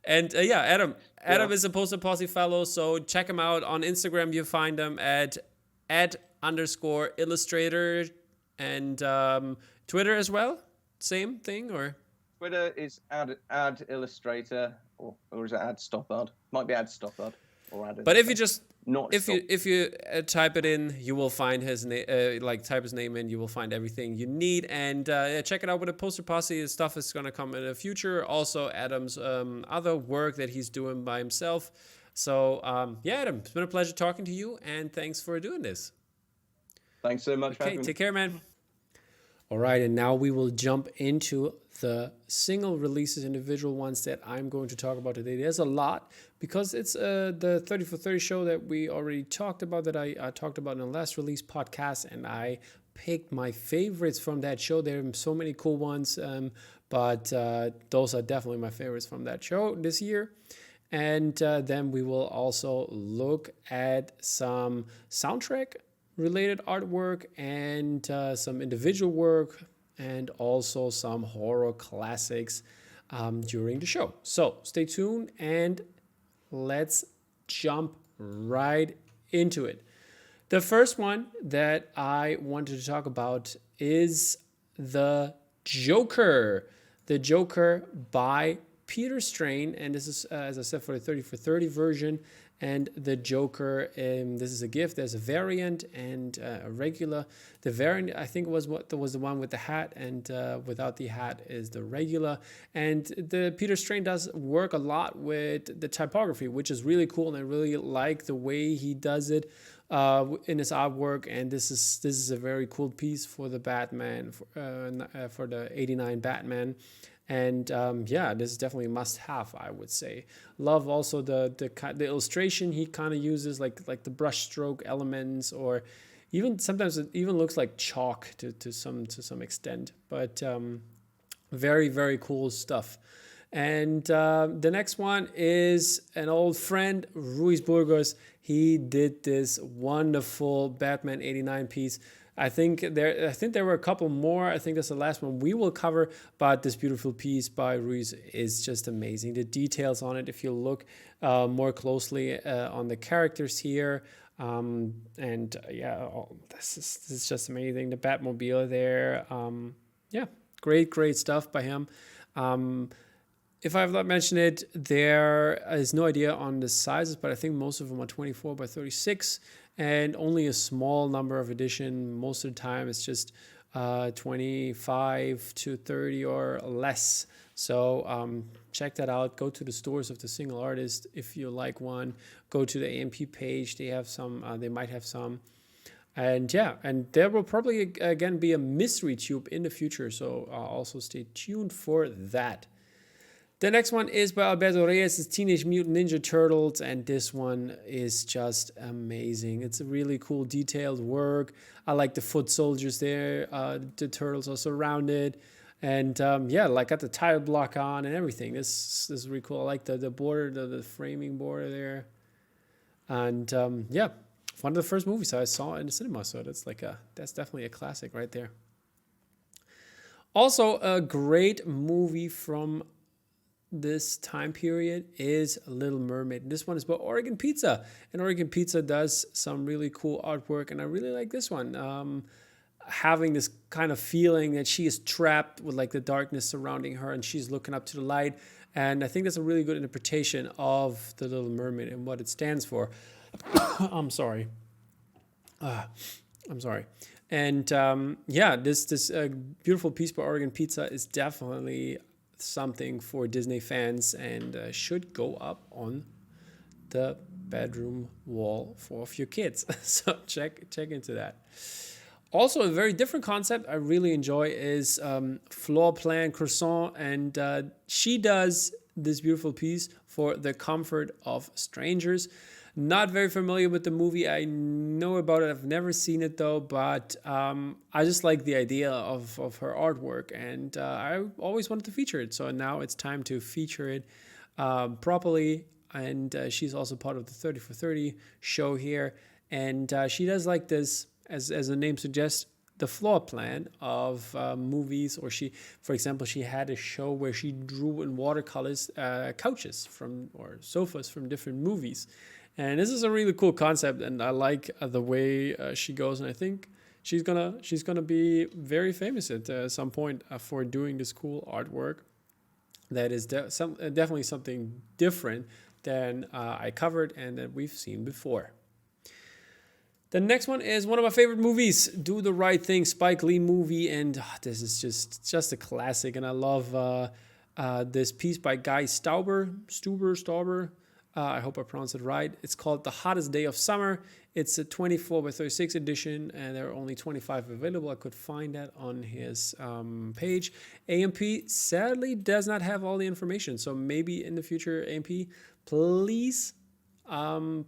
And Adam is a Poster Posse fellow, so check him out on Instagram. You find him at @_illustrator, and Twitter as well. Same thing, or Twitter is ad illustrator, or is it ad Stothard? Might be ad Stothard or ad. But if you just not if you type it in, you will find his name. Type his name in, you will find everything you need. And check it out with the Poster Posse. Stuff is gonna come in the future. Also, Adam's other work that he's doing by himself. So Adam, it's been a pleasure talking to you, and thanks for doing this. Thanks so much. Okay, take care, man. All right, and now we will jump into the single releases, individual ones that I'm going to talk about today. There's a lot because it's the 30 for 30 show that we already talked about, that I talked about in the last release podcast, and I picked my favorites from that show. There are so many cool ones, but those are definitely my favorites from that show this year. And then we will also look at some soundtrack related artwork and some individual work, and also some horror classics during the show. So stay tuned and let's jump right into it. The first one that I wanted to talk about is The Joker. The Joker by Peter Strain, and this is, as I said, for the 30 for 30 version. And the Joker, this is a gift. There's a variant and a regular. The variant, I think, was the one with the hat, and without the hat is the regular. And the Peter Strain does work a lot with the typography, which is really cool, and I really like the way he does it in his artwork. And this is a very cool piece for the Batman, for the '89 Batman. And this is definitely a must-have, I would say. Love also the illustration he kind of uses, like the brush stroke elements, or even sometimes it even looks like chalk to some extent. But very, very cool stuff. And the next one is an old friend, Ruiz Burgos. He did this wonderful Batman '89 piece. I think there were a couple more. I think that's the last one we will cover, but this beautiful piece by Ruiz is just amazing. The details on it, if you look more closely on the characters here, this is just amazing. The Batmobile there, great stuff by him. if I have not mentioned it, there is no idea on the sizes, but I think most of them are 24 by 36 and only a small number of edition. Most of the time it's just 25 to 30 or less. So check that out. Go to the stores of the single artist if you like one. Go to the AMP page. They have some. They might have some. And yeah, and there will probably again be a mystery tube in the future. So also stay tuned for that. The next one is by Alberto Reyes. It's Teenage Mutant Ninja Turtles, and this one is just amazing. It's a really cool, detailed work. I like the foot soldiers there. The turtles are surrounded, and yeah, like got the title block on and everything. This is really cool. I like the border, the framing border there, and yeah, one of the first movies I saw in the cinema. So that's definitely a classic right there. Also, a great movie from this time period is Little Mermaid. This one is by Oregon Pizza, and Oregon Pizza does some really cool artwork, and I really like this one. Having this kind of feeling that she is trapped with like the darkness surrounding her, and she's looking up to the light, and I think that's a really good interpretation of the Little Mermaid and what it stands for. I'm sorry. And yeah, this beautiful piece by Oregon Pizza is definitely something for Disney fans and should go up on the bedroom wall for your kids. So check into that. Also, a very different concept I really enjoy is Floor Plan Croissant, and she does this beautiful piece for the comfort of strangers. Not very familiar with the movie. I know about it. I've never seen it though, but I just like the idea of her artwork, and I always wanted to feature it. So now it's time to feature it properly. And she's also part of the 30 for 30 show here. And she does like this, as the name suggests, the floor plan of movies. Or for example, she had a show where she drew in watercolors couches or sofas from different movies. And this is a really cool concept, and I like the way she goes. And I think she's gonna be very famous at some point for doing this cool artwork. That is definitely something different than I covered and that we've seen before. The next one is one of my favorite movies, Do the Right Thing, Spike Lee movie, and this is just a classic. And I love this piece by Guy Stauber. I hope I pronounced it right. It's called The Hottest Day of Summer. It's a 24 by 36 edition, and there are only 25 available. I could find that on his page. AMP sadly does not have all the information, so maybe in the future, AMP, please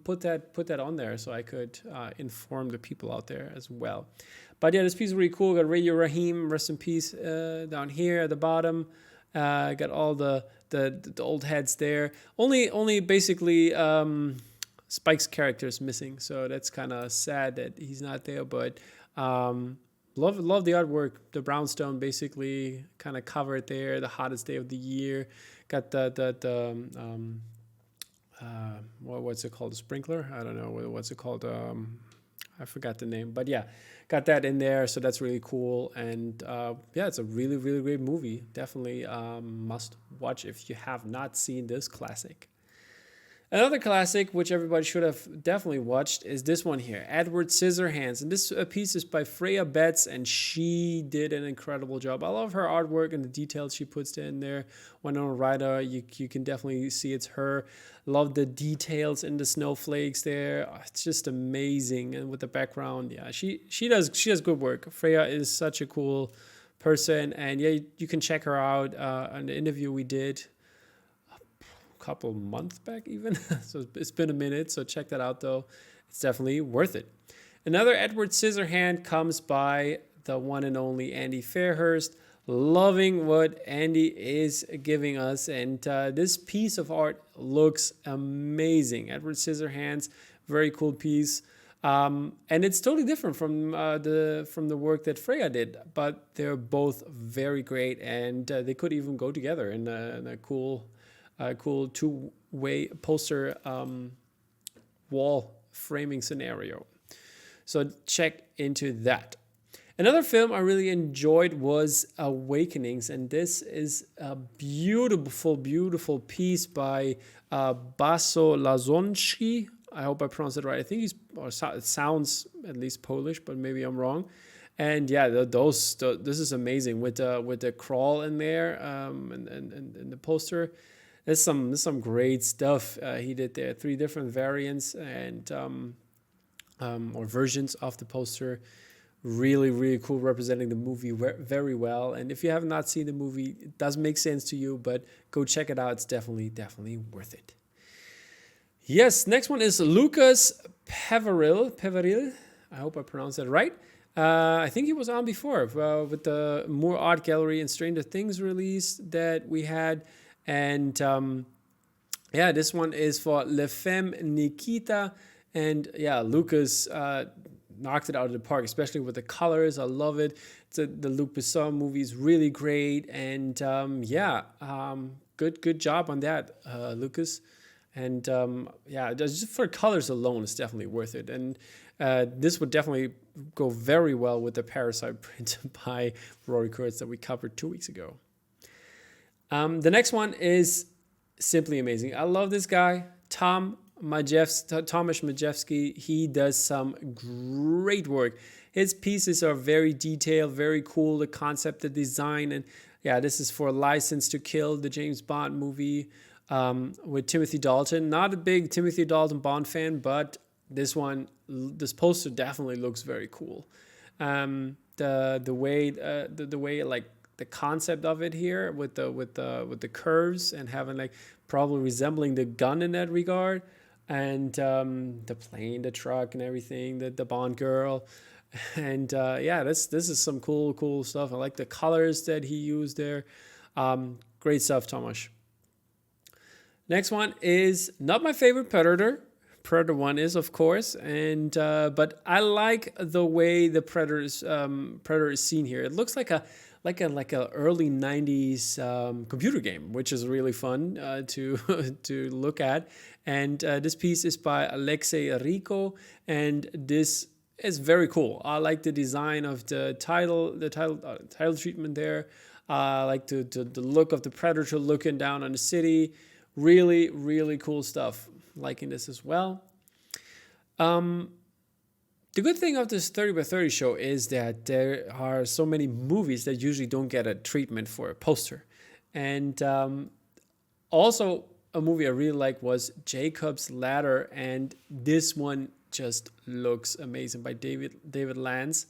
put that on there so I could inform the people out there as well. But yeah, this piece is really cool. Got Radio Raheem, rest in peace, down here at the bottom. Got all the old heads there. Only basically Spike's character is missing, so that's kind of sad that he's not there. But love the artwork. The brownstone basically kind of covered there. The hottest day of the year. Got what's it called? The sprinkler? I don't know what's it called. I forgot the name, but yeah, got that in there. So that's really cool. And yeah, it's a really, really great movie. Definitely must watch if you have not seen this classic. Another classic, which everybody should have definitely watched, is this one here, Edward Scissorhands. And this piece is by Freya Betts, and she did an incredible job. I love her artwork and the details she puts in there. Winona Ryder, you can definitely see it's her. Love the details in the snowflakes there. Oh, it's just amazing. And with the background, yeah, she does good work. Freya is such a cool person, and yeah, you can check her out on the interview we did couple months back even. So it's been a minute, so check that out though. It's definitely worth it. Another Edward Scissorhand comes by the one and only Andy Fairhurst. Loving what Andy is giving us, and this piece of art looks amazing. Edward Scissorhands, very cool piece, and it's totally different from the work that Freya did, but they're both very great, and they could even go together in a cool two-way poster wall framing scenario. So check into that. Another film I really enjoyed was Awakenings, and this is a beautiful piece by Baso Lazonski. I hope I pronounced it right. I think it sounds at least Polish, but maybe I'm wrong. And yeah, this is amazing with the crawl in there, and the poster. There's some great stuff he did there. 3 different variants and or versions of the poster. Really cool, representing the movie very well. And if you have not seen the movie, it does make sense to you, but go check it out. It's definitely worth it. Yes, next one is Lucas Peveril. I hope I pronounced that right. I think he was on before with the More Art Gallery and Stranger Things release that we had. And this one is for Le Femme Nikita. And yeah, Lucas knocked it out of the park, especially with the colors. I love it. The Luc Besson movie is really great. And good job on that, Lucas. And just for colors alone, it's definitely worth it. And this would definitely go very well with the Parasite print by Rory Kurtz that we covered 2 weeks ago. The next one is simply amazing. I love this guy, Tomasz Majewski. He does some great work. His pieces are very detailed, very cool. The concept, the design, and this is for License to Kill, the James Bond movie with Timothy Dalton. Not a big Timothy Dalton Bond fan, but this poster definitely looks very cool. The way like the concept of it here with the curves and having like probably resembling the gun in that regard. And the plane, the truck, and everything, the Bond girl, and this is some cool stuff. I like the colors that he used there. Great stuff, Tomasz. Next one is not my favorite Predator. Predator 1 is, of course, and but I like the way the Predator is seen here. It looks like a early 90s computer game, which is really fun to look at. And this piece is by Alexei Rico, and this is very cool. I like the design of the title treatment there. I like the look of the Predator looking down on the city. Really cool stuff. Liking this as well. The good thing of this 30 by 30 show is that there are so many movies that usually don't get a treatment for a poster. And also a movie I really like was Jacob's Ladder, and this one just looks amazing by David Lance.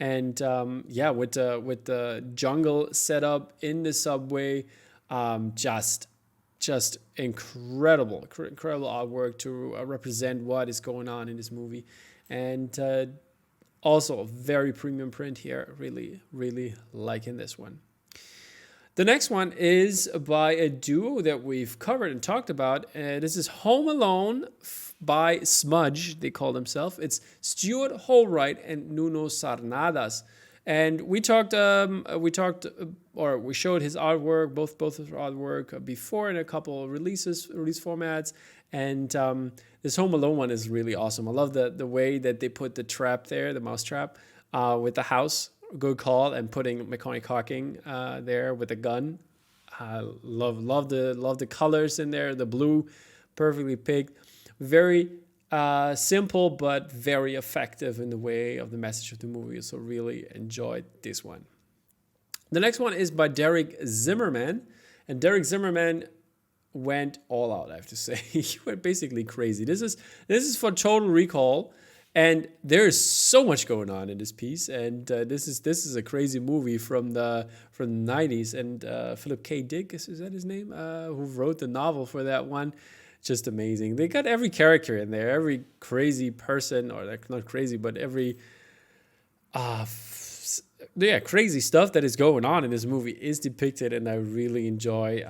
And with the jungle setup in the subway, just incredible artwork to represent what is going on in this movie. And also a very premium print here. Really liking this one. The next one is by a duo that we've covered and talked about. This is Home Alone by Smudge, they call themselves. It's Stuart Holwright and Nuno Sarnadas. And we showed his artwork, both his artwork before in a couple of release formats. And this Home Alone one is really awesome. I love the way that they put the trap there, the mouse trap, with the house. Good call, and putting Macaulay Culkin there with a gun. Love the colors in there. The blue, perfectly picked. Very simple but very effective in the way of the message of the movie. So really enjoyed this one. The next one is by Derek Zimmerman, and Derek Zimmerman went all out. I have to say, he went basically crazy. This is for Total Recall. And there is so much going on in this piece, and this is a crazy movie from the 90s. And Philip K. Dick, is that his name? Who wrote the novel for that one? Just amazing. They got every character in there, every crazy person, or like not crazy, but every crazy stuff that is going on in this movie is depicted, and I really enjoy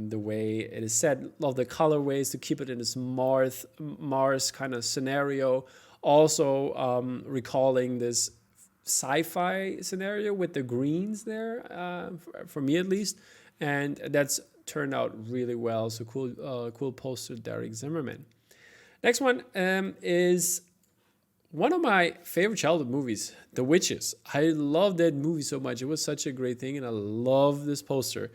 the way it is set. Love the colorways to keep it in this Mars kind of scenario. Also recalling this sci-fi scenario with the greens there, for me at least, and that's turned out really well. So cool poster, Derek Zimmerman. Next one is one of my favorite childhood movies, The Witches. I love that movie so much. It was such a great thing, and I love this poster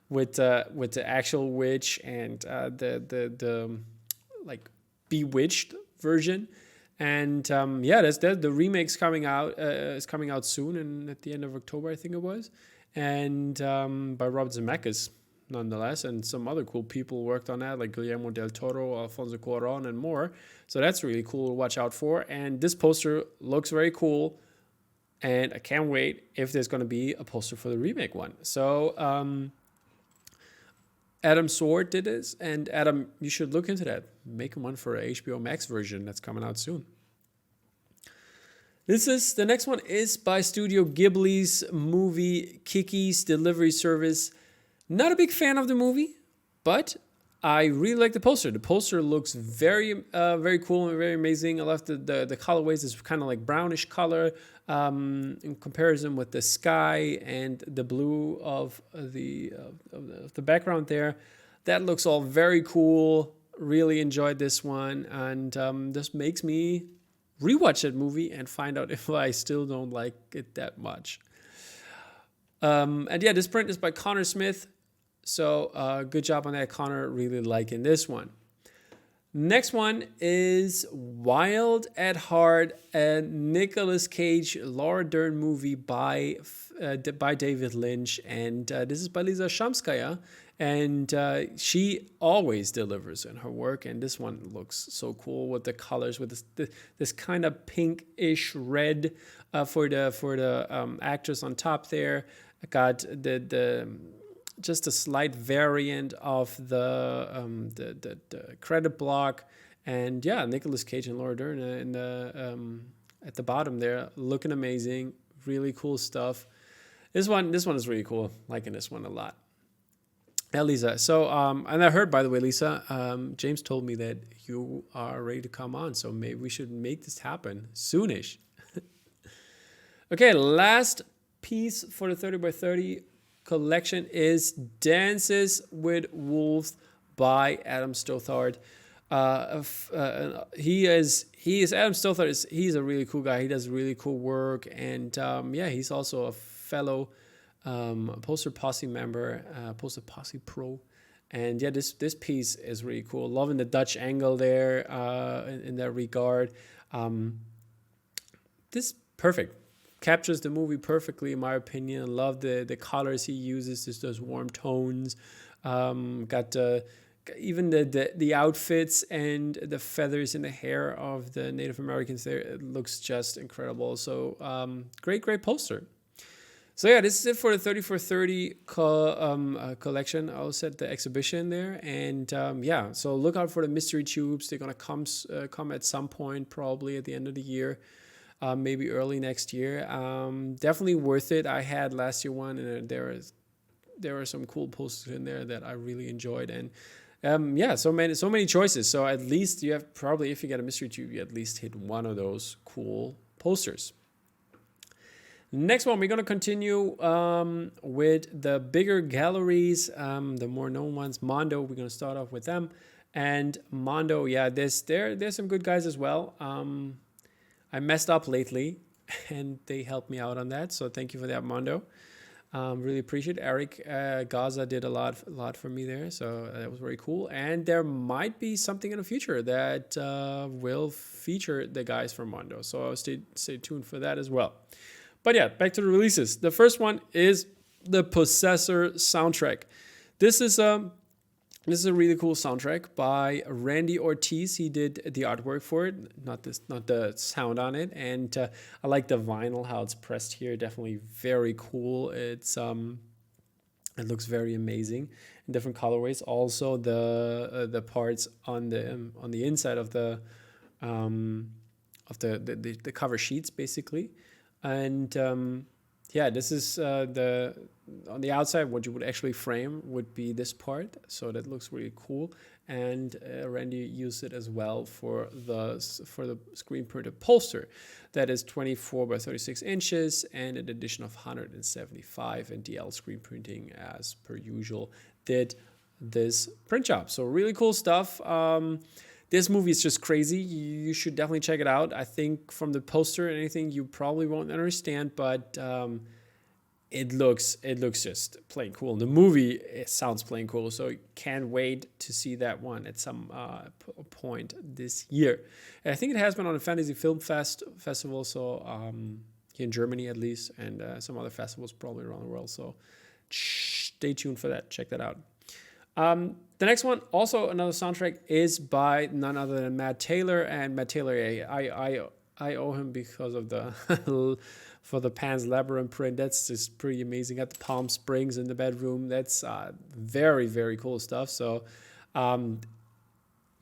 with the actual witch and the like bewitched version. And that's the remake's coming out is coming out soon, and at the end of October I think it was, and by Robert Zemeckis nonetheless, and some other cool people worked on that, like Guillermo del Toro, Alfonso Cuarón, and more. So that's really cool to watch out for. And this poster looks very cool, and I can't wait if there's going to be a poster for the remake one. So Adam Stothard did this, and Adam, you should look into that. Make one for a HBO Max version that's coming out soon. The next one is by Studio Ghibli's movie Kiki's Delivery Service. Not a big fan of the movie, but I really like the poster. The poster looks very cool and very amazing. I love the colorways. It's kind of like brownish color in comparison with the sky and the blue of the background there. That looks all very cool. Really enjoyed this one, and this makes me rewatch that movie and find out if I still don't like it that much. This print is by Connor Smith. So good job on that, Connor. Really liking this one. Next one is Wild at Heart, a Nicolas Cage, Laura Dern movie by David Lynch. And this is by Lisa Shamskaya. And she always delivers in her work. And this one looks so cool with the colors, with this kind of pinkish red for the actress on top there. I got the just a slight variant of the credit block, and Nicolas Cage and Laura Dern in the at the bottom there, looking amazing, really cool stuff. This one is really cool. Liking this one a lot. Yeah, Lisa. So and I heard, by the way, Lisa, James told me that you are ready to come on, so maybe we should make this happen soonish. Okay, last piece for the 30 by 30 collection is Dances with Wolves by Adam Stothard. He is Adam Stothard. He's a really cool guy. He does really cool work, and he's also a fellow Poster Posse member, Poster Posse Pro. And this piece is really cool. Loving the Dutch angle there in that regard. This perfect. Captures the movie perfectly, in my opinion. I love the colors he uses, just those warm tones. Got even the outfits and the feathers in the hair of the Native Americans there. It looks just incredible. So great poster. So this is it for the 30 for 30 collection. I also said the exhibition there, and so look out for the mystery tubes. They're gonna come at some point, probably at the end of the year. Maybe early next year. Definitely worth it. I had last year one, and there are some cool posters in there that I really enjoyed. And so many choices. So at least you have probably, if you get a mystery tube, you at least hit one of those cool posters. Next one, we're going to continue with the bigger galleries, the more known ones. Mondo, we're going to start off with them. And Mondo, there's some good guys as well. I messed up lately, and they helped me out on that. So thank you for that, Mondo. Really appreciate it. Eric Gaza did a lot for me there, so that was very cool. And there might be something in the future that will feature the guys from Mondo. So I'll stay tuned for that as well. But back to the releases. The first one is the Possessor Soundtrack. This is a really cool soundtrack by Randy Ortiz. He did the artwork for it, not the sound on it. And I like the vinyl, how it's pressed here. Definitely very cool. It looks very amazing in different colorways. Also, the parts on the inside of the cover sheets, basically. And this is on the outside, what you would actually frame would be this part. So that looks really cool. And Randy used it as well for the screen printed poster. That is 24 by 36 inches and an addition of 175. And DL Screen Printing, as per usual, did this print job. So really cool stuff. this movie is just crazy. You should definitely check it out. I think from the poster and anything, you probably won't understand, but it looks just plain cool. And the movie, it sounds plain cool, so can't wait to see that one at some point this year. And I think it has been on a Fantasy Film Festival, so here in Germany at least, and some other festivals probably around the world. So stay tuned for that. Check that out. The next one, also another soundtrack, is by none other than Matt Taylor. And Matt Taylor, I owe him because of the for the Pan's Labyrinth print. That's just pretty amazing. Got the Palm Springs in the bedroom. That's very, very cool stuff. So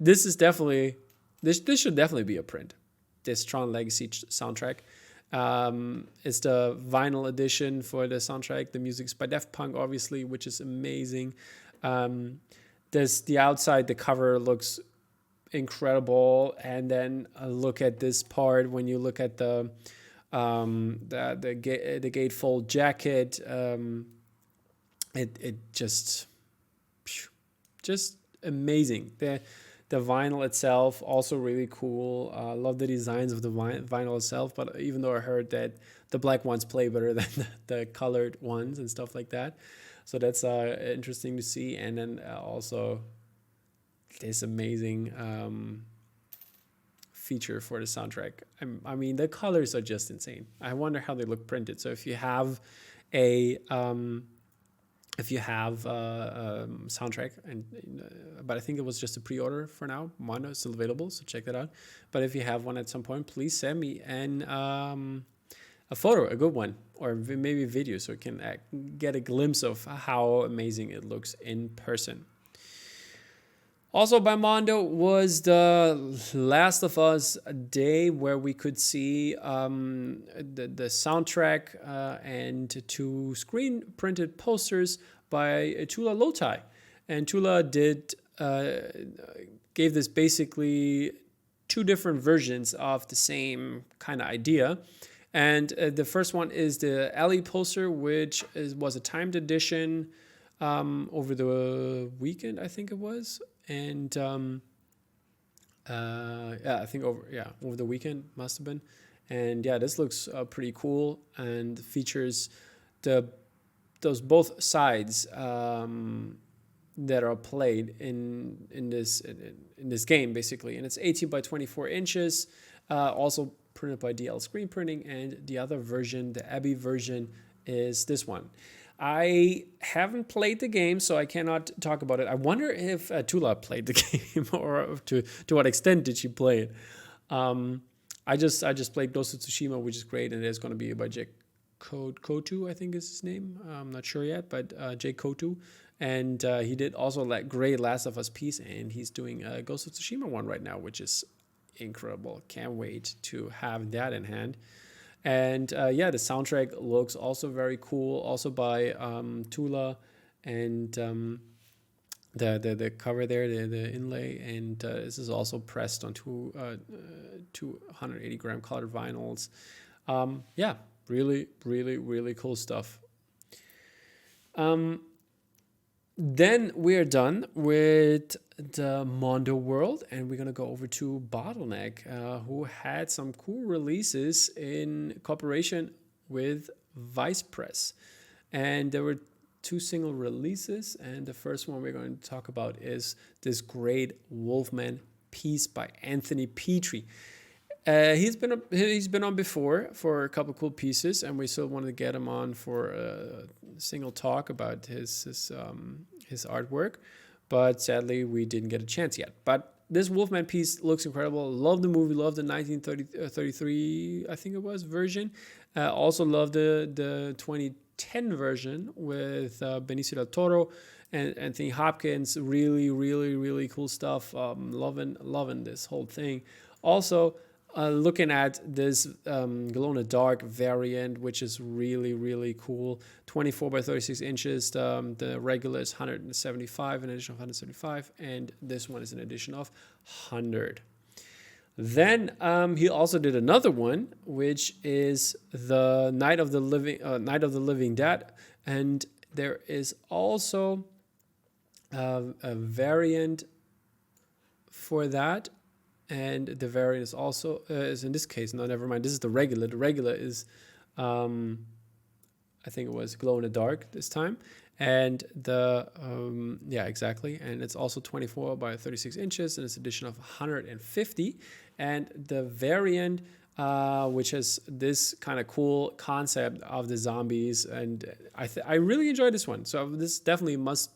this is definitely this should definitely be a print. This Tron Legacy soundtrack. It's the vinyl edition for the soundtrack. The music's by Daft Punk, obviously, which is amazing. There's the outside, the cover looks incredible, and then look at this part when you look at the gatefold jacket. It just amazing. The vinyl itself also really cool. Love the designs of the vinyl itself, but even though I heard that the black ones play better than the colored ones and stuff like that. So that's interesting to see. And then also this amazing feature for the soundtrack. I mean, the colors are just insane. I wonder how they look printed. So if you have a soundtrack, but I think it was just a pre-order for now. Mondo is still available, so check that out. But if you have one at some point, please send me a photo, a good one, or maybe a video, so you can get a glimpse of how amazing it looks in person. Also by Mondo was the Last of Us Day, where we could see the soundtrack and 2 screen printed posters by Tula Lotay. And Tula gave this basically 2 different versions of the same kind of idea. And the first one is the Ellie poster, which was a timed edition over the weekend, I think it was. And I think over the weekend must have been. And yeah, this looks pretty cool and features those both sides that are played in this game basically. And it's 18 by 24 inches. Also printed by DL Screen Printing, and the other version, the Abbey version, is this one. I haven't played the game, so I cannot talk about it. I wonder if Tula played the game, or to what extent did she play it. I just played Ghost of Tsushima, which is great, and there's going to be by Jake Kotu, I think is his name. I'm not sure yet, but Jake Kotu. And he did also that great Last of Us piece, and he's doing a Ghost of Tsushima one right now, which is incredible. Can't wait to have that in hand. And the soundtrack looks also very cool, also by Tula, and the cover there, the inlay, and this is also pressed on 280 gram colored vinyls. Really, really, really cool stuff. Then we're done with the Mondo world, and we're going to go over to Bottleneck, who had some cool releases in cooperation with Vice Press. And there were 2 single releases, and the first one we're going to talk about is this great Wolfman piece by Anthony Petry. He's been on before for a couple cool pieces, and we still wanted to get him on for a single talk about his artwork, but sadly we didn't get a chance yet. But this Wolfman piece looks incredible. Love the movie. Love the 1933, I think it was, version. Also love the 2010 version with Benicio del Toro and Anthony Hopkins. Really, really, really cool stuff. Loving this whole thing. Also, looking at this glow in the dark variant, which is really, really cool. 24 by 36 inches. The regular is 175, an edition of 175, and this one is an edition of 100. Then he also did another one, which is the Night of the Living Dead, and there is also a variant for that. and the variant is also is in this case. No, never mind. This is the regular. The regular is, I think it was glow in the dark this time, and the exactly, and it's also 24 by 36 inches, and it's edition of 150, and the variant, which has this kind of cool concept of the zombies, and I really enjoyed this one. So this definitely must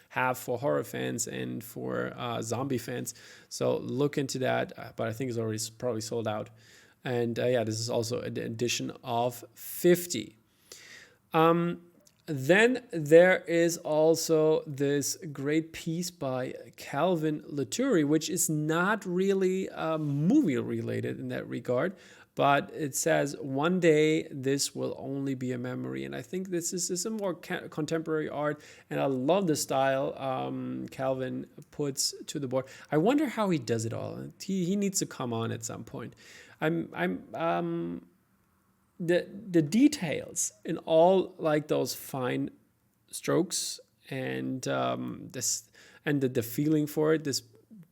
have for horror fans and for zombie fans. So look into that, but I think it's already probably sold out. And this is also an edition of 50. Then there is also this great piece by Calvin Latourie, which is not really movie related in that regard, but it says, one day this will only be a memory. And I think this is a more contemporary art, and I love the style Calvin puts to the board. I wonder how he does it all. He needs to come on at some point. The details in all like those fine strokes and the feeling for it, this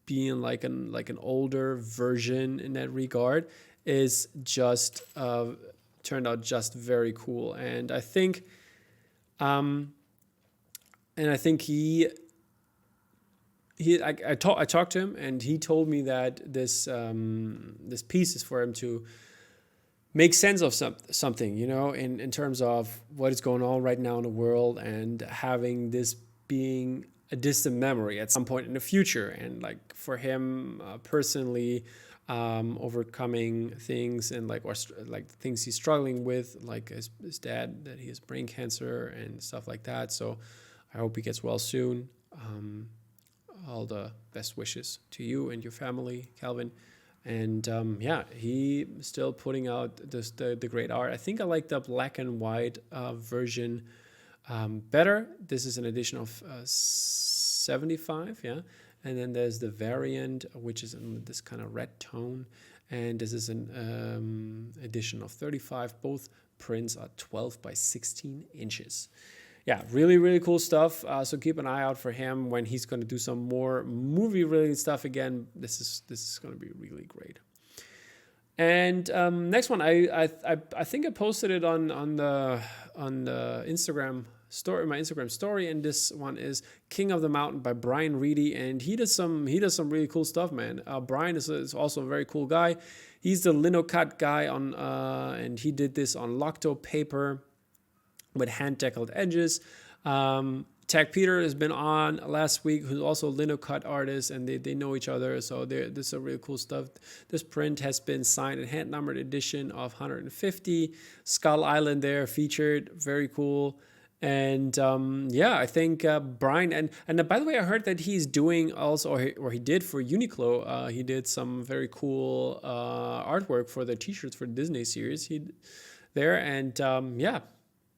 being like an older version in that regard, is just turned out just very cool. And I think he I talked to him, and he told me that this piece is for him to make sense of something, in terms of what is going on right now in the world, and having this being a distant memory at some point in the future, and like for him personally, overcoming things and like things he's struggling with, like his dad, that he has brain cancer and stuff like that. So I hope he gets well soon. All the best wishes to you and your family, Calvin. And he still putting out the great art. I think I like the black and white version better. This is an edition of 75, yeah. And then there's the variant, which is in this kind of red tone. And this is an edition of 35. Both prints are 12 by 16 inches. Yeah, really, really cool stuff. So keep an eye out for him when he's going to do some more movie-related stuff again. This is going to be really great. And next one, I think I posted it on the Instagram story, my Instagram story, and this one is King of the Mountain by Brian Reedy, and he does some really cool stuff, man. Brian is also a very cool guy. He's the linocut guy on, and he did this on Locto paper with hand-deckled edges. Tag Peter has been on last week, who's also a linocut artist, and they know each other, so this is a really cool stuff. This print has been signed and hand-numbered edition of 150. Skull Island there featured, very cool. And I think Brian, and by the way, I heard that he's doing also, or he did for Uniqlo, he did some very cool artwork for the t-shirts for the Disney series there, and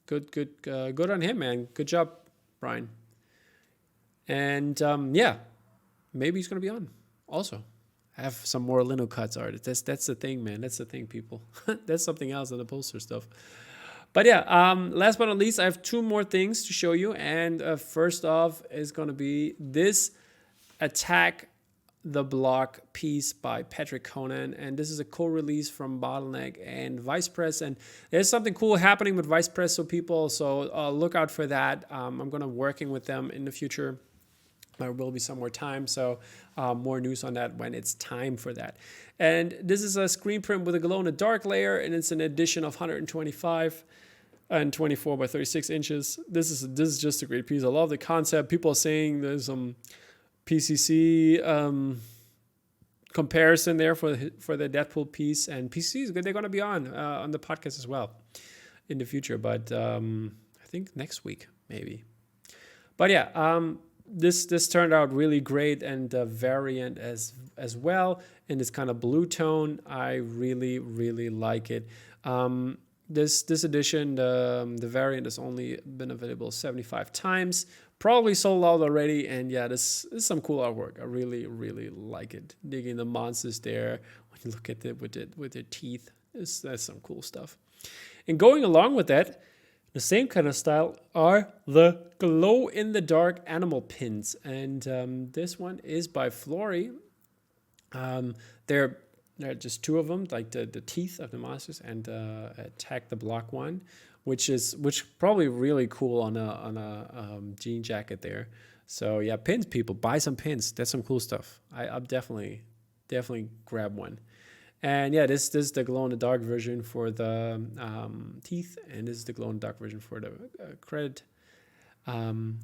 good on him, man. Good job, Brian. And maybe he's gonna be on also. Have some more linocuts art. That's the thing, man. That's the thing, people. That's something else than the poster stuff. But last but not least, I have two more things to show you. And first off is going to be this Attack the Block piece by Petry Conan. And this is a co-release from Bottleneck and Vice Press. And there's something cool happening with Vice Press, so people, look out for that. I'm going to working with them in the future. There will be some more time, so more news on that when it's time for that. And this is a screen print with a glow-in-the-dark layer, and it's an edition of 125 and 24 by 36 inches. This is just a great piece. I love the concept. People are saying there's some PCC comparison there for the Deadpool piece, and PCC, they're going to be on the podcast as well in the future, but I think next week maybe. But this turned out really great, and the variant as well in this kind of blue tone. I really, really like it. This edition, the variant has only been available 75 times. Probably sold out already, and this is some cool artwork. I really, really like it. Digging the monsters there when you look at it with their teeth. That's some cool stuff. And going along with that, the same kind of style are the glow-in-the-dark animal pins. And this one is by Flory. There are just 2 of them, like the teeth of the monsters and Attack the Block one, which probably really cool on a jean jacket there. So yeah, pins, people, buy some pins. That's some cool stuff. I'll definitely grab one. And yeah, this is the glow in the dark version for the teeth, and this is the glow in the dark version for the credit. For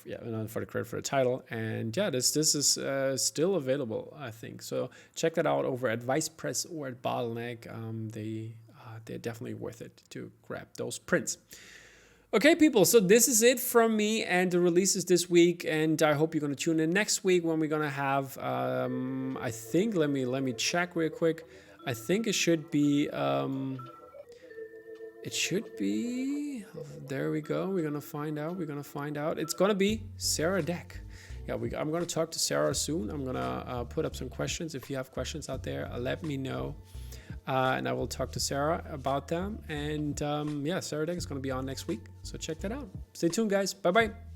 the credit for the title. And yeah, this is still available, I think. So check that out over at Vice Press or at Bottleneck. They're definitely worth it to grab those prints. Okay, people, so this is it from me and the releases this week, and I hope you're going to tune in next week when we're going to have, I think, let me check real quick. I think it should be, there we go, we're going to find out. It's going to be Sarah Deck. Yeah, I'm going to talk to Sarah soon. I'm going to put up some questions. If you have questions out there, let me know. And I will talk to Sarah about them. And yeah, Sarah Deck is going to be on next week. So check that out. Stay tuned, guys. Bye-bye.